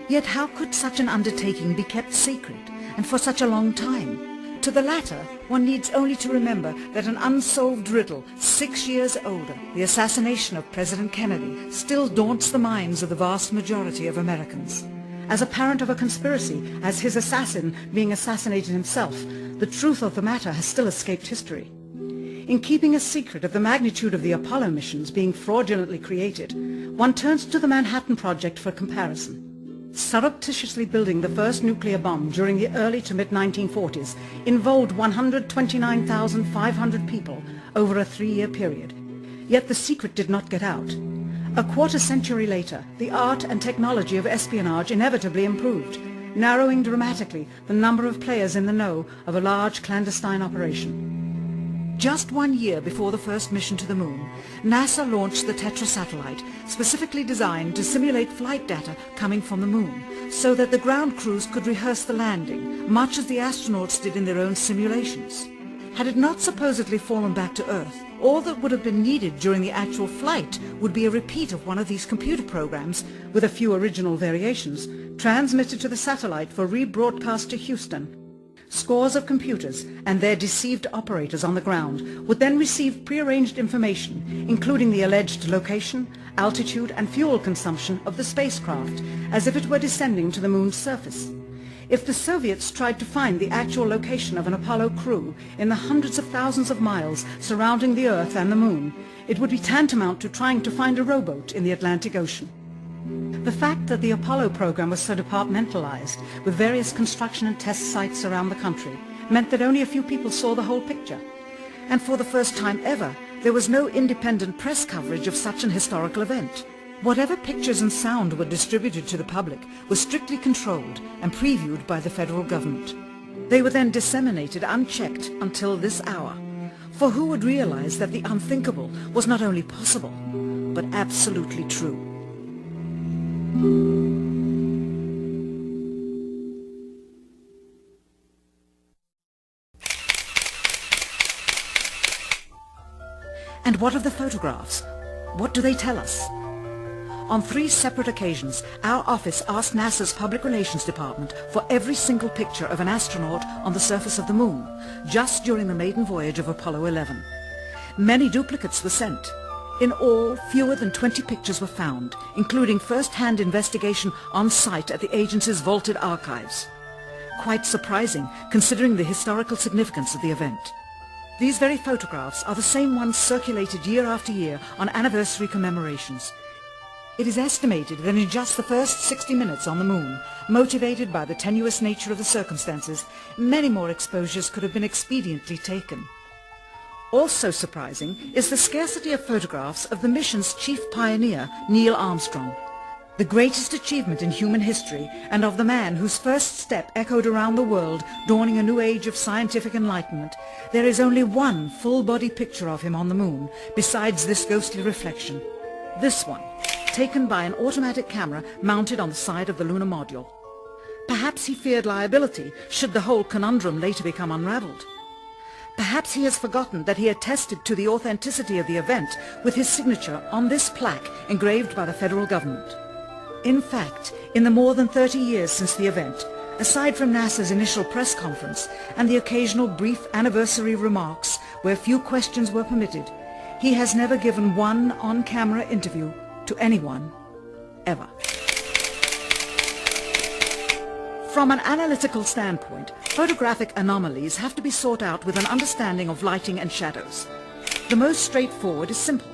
Yet how could such an undertaking be kept secret, and for such a long time? To the latter, one needs only to remember that an unsolved riddle 6 years older, the assassination of President Kennedy, still daunts the minds of the vast majority of Americans. As apparent of a conspiracy as his assassin being assassinated himself, the truth of the matter has still escaped history. In keeping a secret of the magnitude of the Apollo missions being fraudulently created, one turns to the Manhattan Project for comparison. Surreptitiously building the first nuclear bomb during the early to mid-1940s involved 129,500 people over a 3-year period. Yet the secret did not get out. A quarter century later, the art and technology of espionage inevitably improved, narrowing dramatically the number of players in the know of a large clandestine operation. Just 1 year before the first mission to the moon, NASA launched the Tetra satellite, specifically designed to simulate flight data coming from the moon, so that the ground crews could rehearse the landing, much as the astronauts did in their own simulations. Had it not supposedly fallen back to Earth, all that would have been needed during the actual flight would be a repeat of one of these computer programs, with a few original variations, transmitted to the satellite for rebroadcast to Houston. Scores of computers and their deceived operators on the ground would then receive prearranged information, including the alleged location, altitude and fuel consumption of the spacecraft, as if it were descending to the moon's surface. If the Soviets tried to find the actual location of an Apollo crew in the hundreds of thousands of miles surrounding the Earth and the moon, it would be tantamount to trying to find a rowboat in the Atlantic Ocean. The fact that the Apollo program was so departmentalized, with various construction and test sites around the country, meant that only a few people saw the whole picture. And for the first time ever, there was no independent press coverage of such an historical event. Whatever pictures and sound were distributed to the public were strictly controlled and previewed by the federal government. They were then disseminated unchecked until this hour. For who would realize that the unthinkable was not only possible, but absolutely true? And what of the photographs? What do they tell us? On 3 separate occasions, our office asked NASA's Public Relations Department for every single picture of an astronaut on the surface of the moon, just during the maiden voyage of Apollo 11. Many duplicates were sent. In all, fewer than 20 pictures were found, including first-hand investigation on site at the agency's vaulted archives. Quite surprising, considering the historical significance of the event. These very photographs are the same ones circulated year after year on anniversary commemorations. It is estimated that in just the first 60 minutes on the moon, motivated by the tenuous nature of the circumstances, many more exposures could have been expediently taken. Also surprising is the scarcity of photographs of the mission's chief pioneer, Neil Armstrong. The greatest achievement in human history, and of the man whose first step echoed around the world, dawning a new age of scientific enlightenment, there is only one full-body picture of him on the moon, besides this ghostly reflection. This one, taken by an automatic camera mounted on the side of the lunar module. Perhaps he feared liability should the whole conundrum later become unraveled. Perhaps he has forgotten that he attested to the authenticity of the event with his signature on this plaque engraved by the federal government. In fact, in the more than 30 years since the event, aside from NASA's initial press conference and the occasional brief anniversary remarks where few questions were permitted, he has never given one on-camera interview to anyone, ever. From an analytical standpoint, photographic anomalies have to be sought out with an understanding of lighting and shadows. The most straightforward is simple.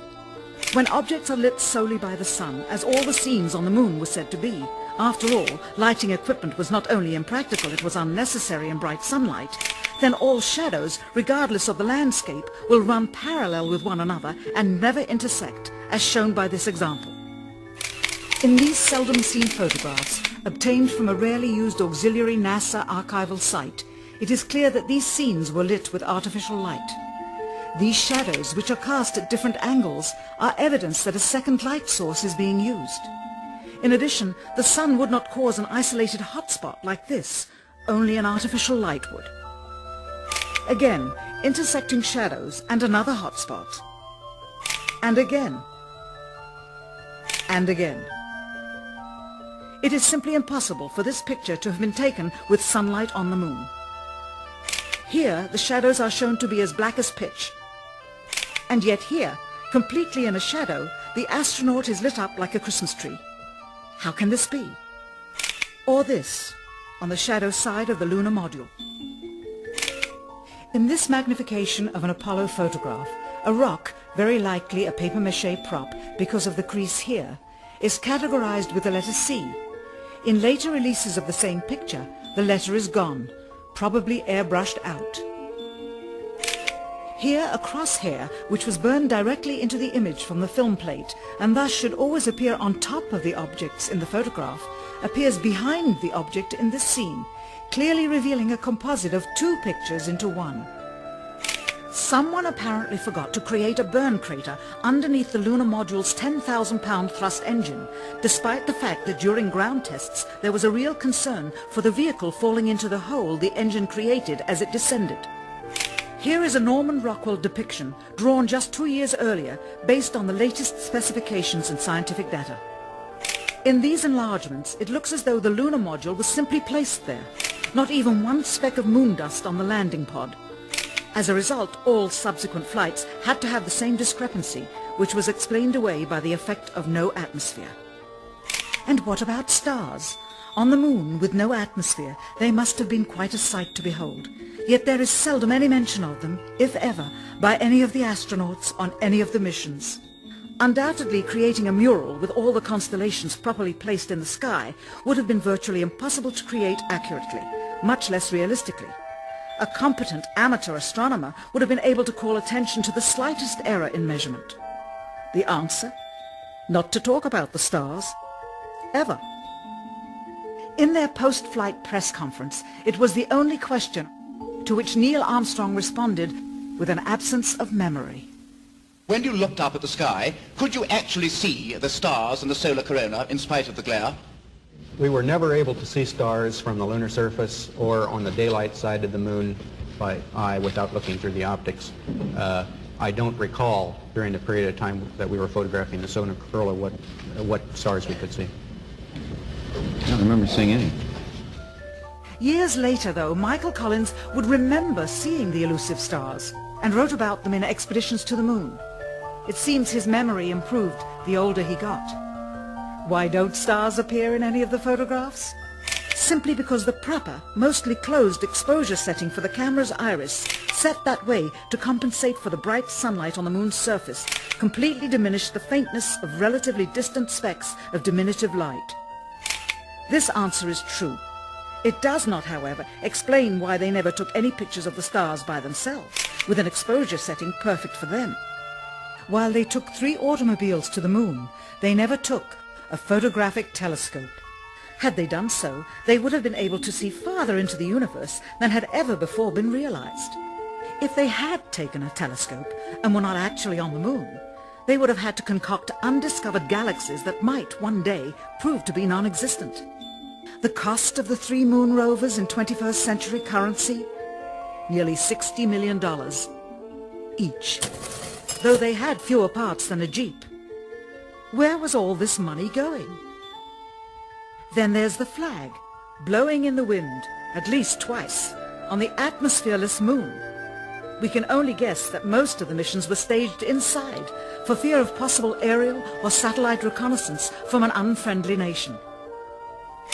When objects are lit solely by the sun, as all the scenes on the moon were said to be, after all, lighting equipment was not only impractical, it was unnecessary in bright sunlight, then all shadows, regardless of the landscape, will run parallel with one another and never intersect, as shown by this example. In these seldom seen photographs, obtained from a rarely used auxiliary NASA archival site, it is clear that these scenes were lit with artificial light. These shadows, which are cast at different angles, are evidence that a second light source is being used. In addition, the sun would not cause an isolated hotspot like this, only an artificial light would. Again, intersecting shadows and another hotspot. And again. And again. It is simply impossible for this picture to have been taken with sunlight on the moon. Here, the shadows are shown to be as black as pitch. And yet here, completely in a shadow, the astronaut is lit up like a Christmas tree. How can this be? Or this, on the shadow side of the lunar module. In this magnification of an Apollo photograph, a rock, very likely a papier-mâché prop because of the crease here, is categorized with the letter C. In later releases of the same picture, the letter is gone, probably airbrushed out. Here a crosshair, which was burned directly into the image from the film plate, and thus should always appear on top of the objects in the photograph, appears behind the object in this scene, clearly revealing a composite of two pictures into one. Someone apparently forgot to create a burn crater underneath the lunar module's 10,000-pound thrust engine, despite the fact that during ground tests there was a real concern for the vehicle falling into the hole the engine created as it descended. Here is a Norman Rockwell depiction drawn just 2 years earlier based on the latest specifications and scientific data. In these enlargements, it looks as though the lunar module was simply placed there, not even one speck of moon dust on the landing pod. As a result, all subsequent flights had to have the same discrepancy, which was explained away by the effect of no atmosphere. And what about stars? On the moon, with no atmosphere, they must have been quite a sight to behold. Yet there is seldom any mention of them, if ever, by any of the astronauts on any of the missions. Undoubtedly, creating a mural with all the constellations properly placed in the sky would have been virtually impossible to create accurately, much less realistically. A competent amateur astronomer would have been able to call attention to the slightest error in measurement. The answer? Not to talk about the stars. Ever. In their post-flight press conference, it was the only question to which Neil Armstrong responded with an absence of memory. When you looked up at the sky, could you actually see the stars and the solar corona in spite of the glare? We were never able to see stars from the lunar surface or on the daylight side of the moon by eye without looking through the optics. I don't recall during the period of time that we were photographing the solar corona what stars we could see. I don't remember seeing any. Years later, though, Michael Collins would remember seeing the elusive stars and wrote about them in expeditions to the moon. It seems his memory improved the older he got. Why don't stars appear in any of the photographs? Simply because the proper, mostly closed exposure setting for the camera's iris, set that way to compensate for the bright sunlight on the moon's surface, completely diminished the faintness of relatively distant specks of diminutive light. This answer is true. It does not, however, explain why they never took any pictures of the stars by themselves, with an exposure setting perfect for them. While they took 3 automobiles to the moon, they never took a photographic telescope. Had they done so, they would have been able to see farther into the universe than had ever before been realized. If they had taken a telescope and were not actually on the moon, they would have had to concoct undiscovered galaxies that might one day prove to be non-existent. The cost of the 3 moon rovers in 21st century currency? Nearly $60 million each, though they had fewer parts than a Jeep. Where was all this money going? Then there's the flag, blowing in the wind, at least twice, on the atmosphereless moon. We can only guess that most of the missions were staged inside, for fear of possible aerial or satellite reconnaissance from an unfriendly nation.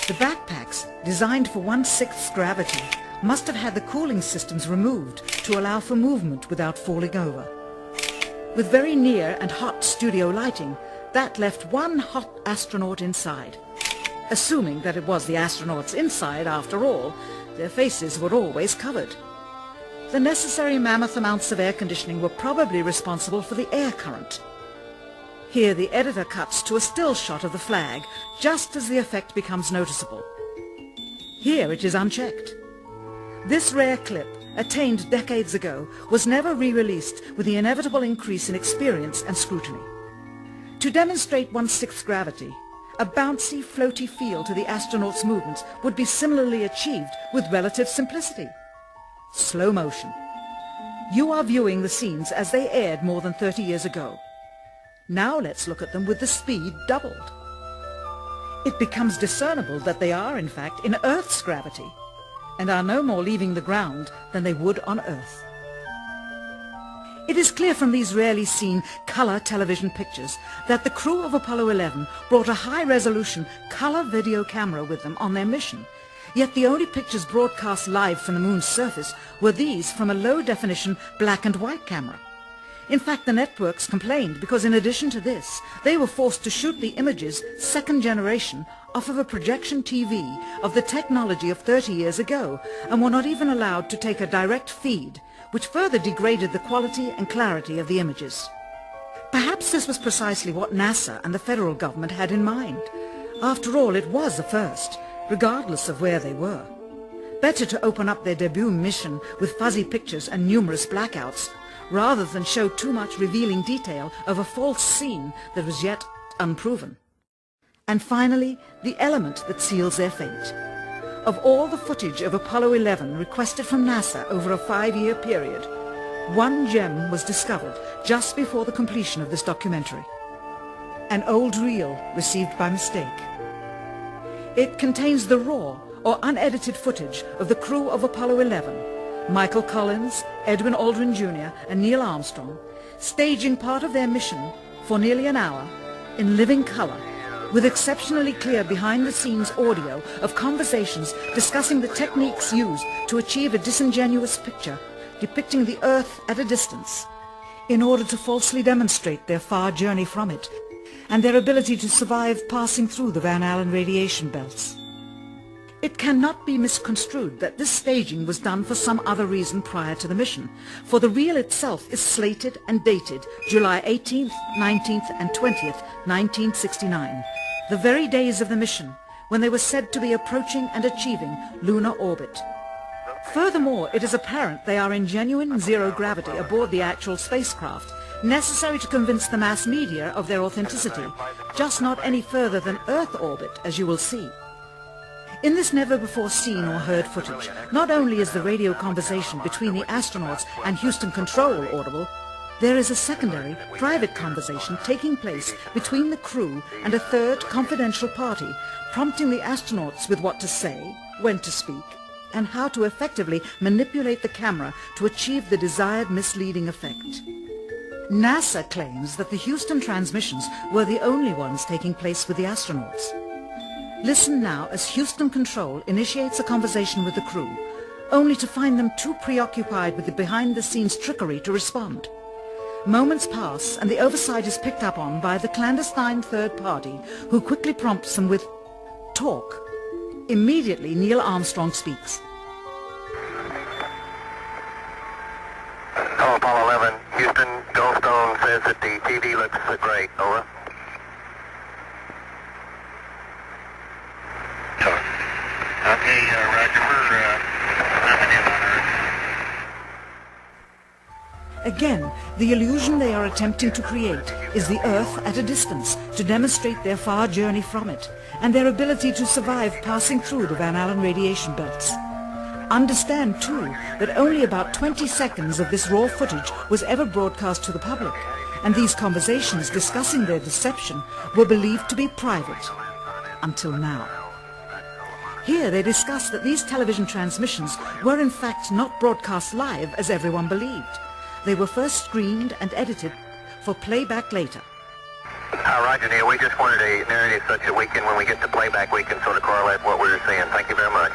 The backpacks, designed for 1/6 gravity, must have had the cooling systems removed to allow for movement without falling over. With very near and hot studio lighting, that left one hot astronaut inside. Assuming that it was the astronauts inside after all, their faces were always covered. The necessary mammoth amounts of air conditioning were probably responsible for the air current. Here the editor cuts to a still shot of the flag, just as the effect becomes noticeable. Here it is unchecked. This rare clip, attained decades ago, was never re-released with the inevitable increase in experience and scrutiny. To demonstrate 1/6 gravity, a bouncy, floaty feel to the astronauts' movements would be similarly achieved with relative simplicity. Slow motion. You are viewing the scenes as they aired more than 30 years ago. Now let's look at them with the speed doubled. It becomes discernible that they are, in fact, in Earth's gravity, and are no more leaving the ground than they would on Earth. It is clear from these rarely seen color television pictures that the crew of Apollo 11 brought a high-resolution color video camera with them on their mission, yet the only pictures broadcast live from the moon's surface were these from a low-definition black and white camera. In fact, the networks complained because in addition to this, they were forced to shoot the images, second generation, off of a projection TV of the technology of 30 years ago, and were not even allowed to take a direct feed, which further degraded the quality and clarity of the images. Perhaps this was precisely what NASA and the federal government had in mind. After all, it was a first, regardless of where they were. Better to open up their debut mission with fuzzy pictures and numerous blackouts, rather than show too much revealing detail of a false scene that was yet unproven. And finally, the element that seals their fate. Of all the footage of Apollo 11 requested from NASA over a 5-year period, one gem was discovered just before the completion of this documentary. An old reel received by mistake. It contains the raw or unedited footage of the crew of Apollo 11, Michael Collins, Edwin Aldrin Jr. and Neil Armstrong, staging part of their mission for nearly an hour in living color, with exceptionally clear behind-the-scenes audio of conversations discussing the techniques used to achieve a disingenuous picture depicting the Earth at a distance, in order to falsely demonstrate their far journey from it and their ability to survive passing through the Van Allen radiation belts. It cannot be misconstrued that this staging was done for some other reason prior to the mission, for the reel itself is slated and dated July 18th, 19th and 20th, 1969, the very days of the mission when they were said to be approaching and achieving lunar orbit. Furthermore, it is apparent they are in genuine zero gravity aboard the actual spacecraft, necessary to convince the mass media of their authenticity, just not any further than Earth orbit, as you will see. In this never-before-seen or heard footage, not only is the radio conversation between the astronauts and Houston Control audible, there is a secondary, private conversation taking place between the crew and a third confidential party, prompting the astronauts with what to say, when to speak, and how to effectively manipulate the camera to achieve the desired misleading effect. NASA claims that the Houston transmissions were the only ones taking place with the astronauts. Listen now as Houston Control initiates a conversation with the crew, only to find them too preoccupied with the behind-the-scenes trickery to respond. Moments pass and the oversight is picked up on by the clandestine third party, who quickly prompts them with talk. Immediately, Neil Armstrong speaks. Hello, Apollo 11. Houston, Goldstone says that the TV looks great. Over. Okay, Roger, we're nothing in on Earth. Again, the illusion they are attempting to create is the Earth at a distance to demonstrate their far journey from it and their ability to survive passing through the Van Allen radiation belts. Understand, too, that only about 20 seconds of this raw footage was ever broadcast to the public, and these conversations discussing their deception were believed to be private, until now. Here they discuss that these television transmissions were in fact not broadcast live as everyone believed. They were first screened and edited for playback later. Roger, Neil, we just wanted a narrative such that we can, when we get to playback, we can sort of correlate what we were seeing. Thank you very much.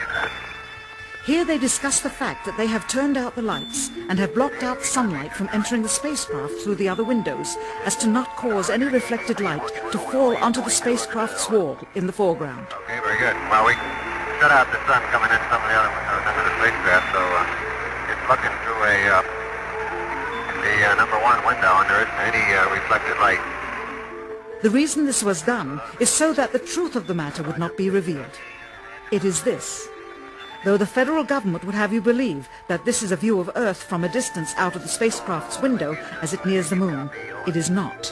Here they discuss the fact that they have turned out the lights and have blocked out sunlight from entering the spacecraft through the other windows as to not cause any reflected light to fall onto the spacecraft's wall in the foreground. Okay, very good. Well, we shut out the sun coming in some of the other windows into the spacecraft, so it's looking through the number one window, and there isn't any reflected light. The reason this was done is so that the truth of the matter would not be revealed. It is this. Though the federal government would have you believe that this is a view of Earth from a distance out of the spacecraft's window as it nears the moon, it is not.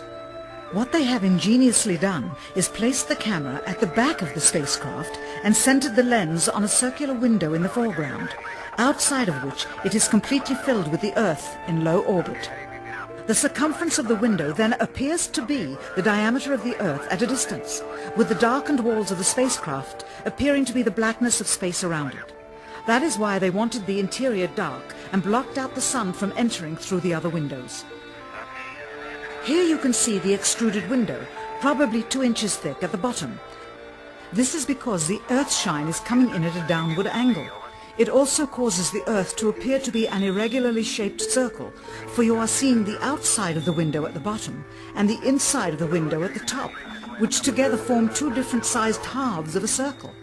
What they have ingeniously done is placed the camera at the back of the spacecraft and centered the lens on a circular window in the foreground, outside of which it is completely filled with the Earth in low orbit. The circumference of the window then appears to be the diameter of the Earth at a distance, with the darkened walls of the spacecraft appearing to be the blackness of space around it. That is why they wanted the interior dark and blocked out the sun from entering through the other windows. Here you can see the extruded window, probably 2 inches thick at the bottom. This is because the Earth's shine is coming in at a downward angle. It also causes the Earth to appear to be an irregularly shaped circle, for you are seeing the outside of the window at the bottom and the inside of the window at the top, which together form 2 different sized halves of a circle.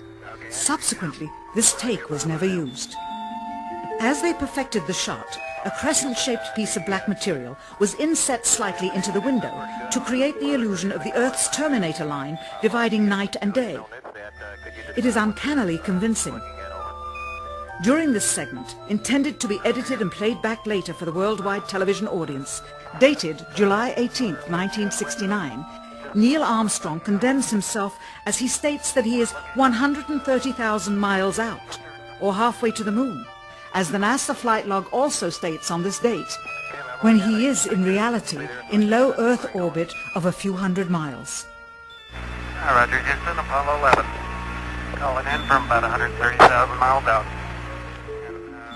Subsequently, this take was never used. As they perfected the shot, a crescent-shaped piece of black material was inset slightly into the window to create the illusion of the Earth's terminator line dividing night and day. It is uncannily convincing. During this segment, intended to be edited and played back later for the worldwide television audience, dated July 18, 1969, Neil Armstrong condemns himself as he states that he is 130,000 miles out, or halfway to the moon, as the NASA flight log also states on this date, when he is in reality in low Earth orbit of a few hundred miles. Roger, Houston, Apollo 11. Calling in from about 130,000 miles out.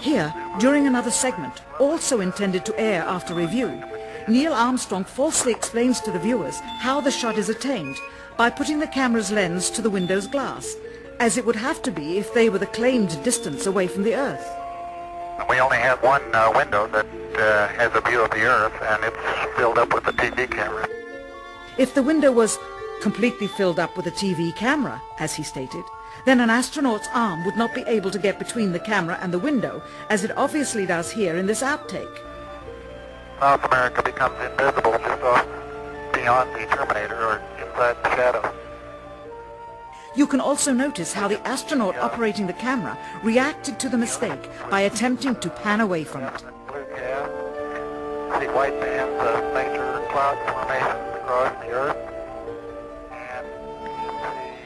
Here, during another segment, also intended to air after review, Neil Armstrong falsely explains to the viewers how the shot is attained by putting the camera's lens to the window's glass, as it would have to be if they were the claimed distance away from the Earth. We only have one window that has a view of the Earth, and it's filled up with a TV camera. If the window was completely filled up with a TV camera, as he stated, then an astronaut's arm would not be able to get between the camera and the window, as it obviously does here in this outtake. South America becomes invisible just off beyond the Terminator or inside the shadow. You can also notice how the astronaut operating the camera reacted to the mistake by attempting to pan away from it. Blue gas, see white bands of major cloud formations across the Earth.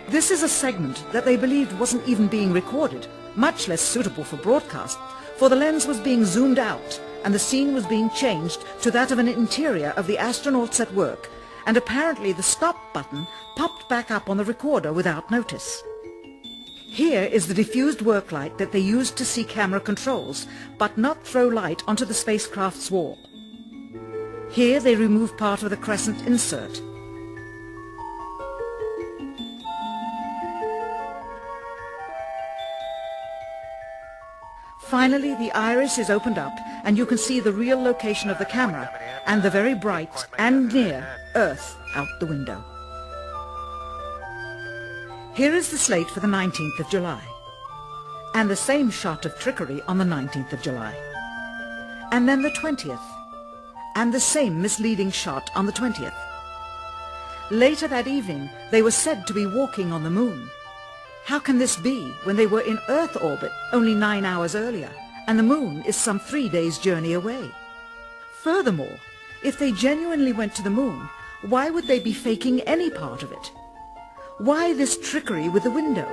This is a segment that they believed wasn't even being recorded, much less suitable for broadcast, for the lens was being zoomed out and the scene was being changed to that of an interior of the astronauts at work, and apparently the stop button popped back up on the recorder without notice. Here is the diffused work light that they used to see camera controls, but not throw light onto the spacecraft's wall. Here they remove part of the crescent insert. Finally, the iris is opened up and you can see the real location of the camera and the very bright and near Earth out the window. Here is the slate for the 19th of July, and the same shot of trickery on the 19th of July, and then the 20th, and the same misleading shot on the 20th. Later that evening, they were said to be walking on the moon. How can this be when they were in Earth orbit only 9 hours earlier, and the moon is some 3 days' journey away? Furthermore, if they genuinely went to the moon, why would they be faking any part of it? Why this trickery with the window?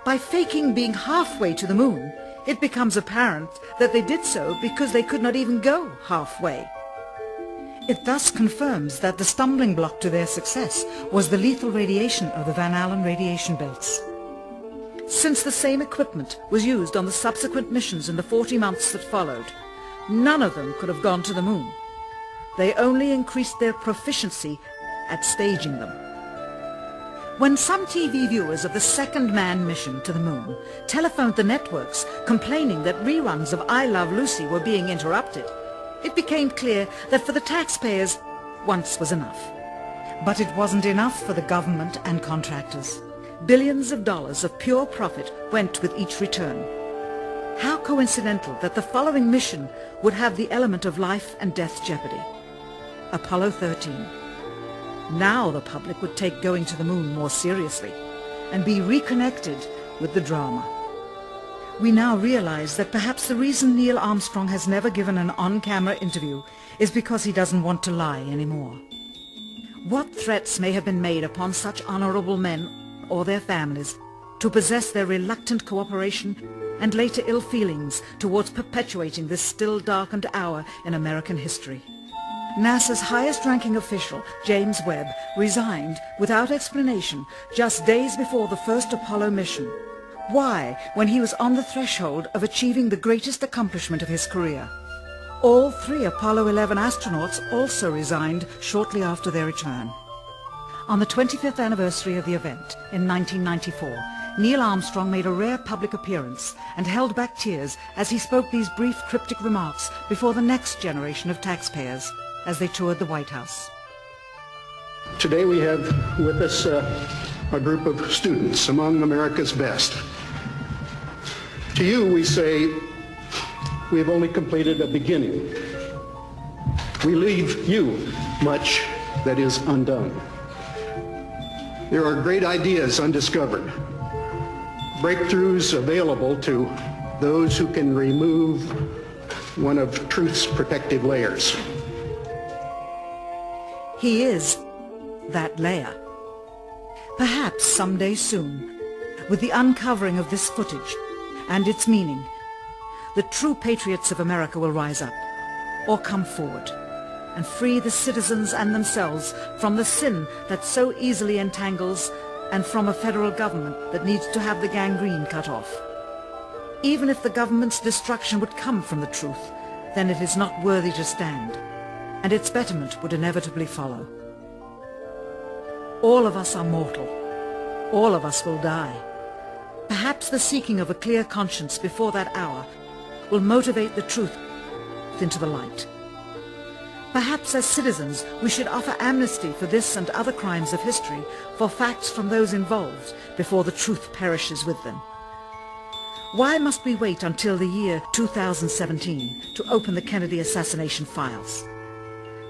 By faking being halfway to the moon, it becomes apparent that they did so because they could not even go halfway. It thus confirms that the stumbling block to their success was the lethal radiation of the Van Allen radiation belts. Since the same equipment was used on the subsequent missions in the 40 months that followed, none of them could have gone to the moon. They only increased their proficiency at staging them. When some TV viewers of the second manned mission to the moon telephoned the networks complaining that reruns of I Love Lucy were being interrupted, it became clear that for the taxpayers, once was enough. But it wasn't enough for the government and contractors. Billions of dollars of pure profit went with each return. How coincidental that the following mission would have the element of life and death jeopardy. Apollo 13. Now the public would take going to the moon more seriously and be reconnected with the drama. We now realize that perhaps the reason Neil Armstrong has never given an on-camera interview is because he doesn't want to lie anymore. What threats may have been made upon such honorable men or their families to possess their reluctant cooperation and later ill feelings towards perpetuating this still darkened hour in American history. NASA's highest-ranking official, James Webb, resigned without explanation just days before the first Apollo mission. Why, when he was on the threshold of achieving the greatest accomplishment of his career? All 3 Apollo 11 astronauts also resigned shortly after their return. On the 25th anniversary of the event, in 1994, Neil Armstrong made a rare public appearance and held back tears as he spoke these brief cryptic remarks before the next generation of taxpayers as they toured the White House. Today we have with us a group of students among America's best. To you we say, we have only completed a beginning. We leave you much that is undone. There are great ideas undiscovered, breakthroughs available to those who can remove one of truth's protective layers. He is that layer. Perhaps someday soon, with the uncovering of this footage and its meaning, the true patriots of America will rise up or come forward and free the citizens and themselves from the sin that so easily entangles and from a federal government that needs to have the gangrene cut off. Even if the government's destruction would come from the truth, then it is not worthy to stand, and its betterment would inevitably follow. All of us are mortal. All of us will die. Perhaps the seeking of a clear conscience before that hour will motivate the truth into the light. Perhaps as citizens we should offer amnesty for this and other crimes of history, for facts from those involved before the truth perishes with them. Why must we wait until the year 2017 to open the Kennedy assassination files?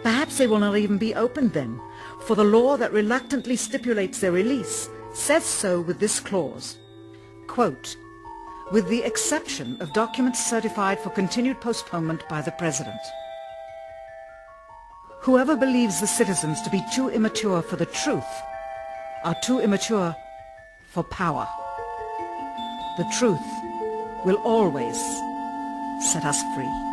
Perhaps they will not even be opened then, for the law that reluctantly stipulates their release says so with this clause, quote, with the exception of documents certified for continued postponement by the President. Whoever believes the citizens to be too immature for the truth are too immature for power. The truth will always set us free.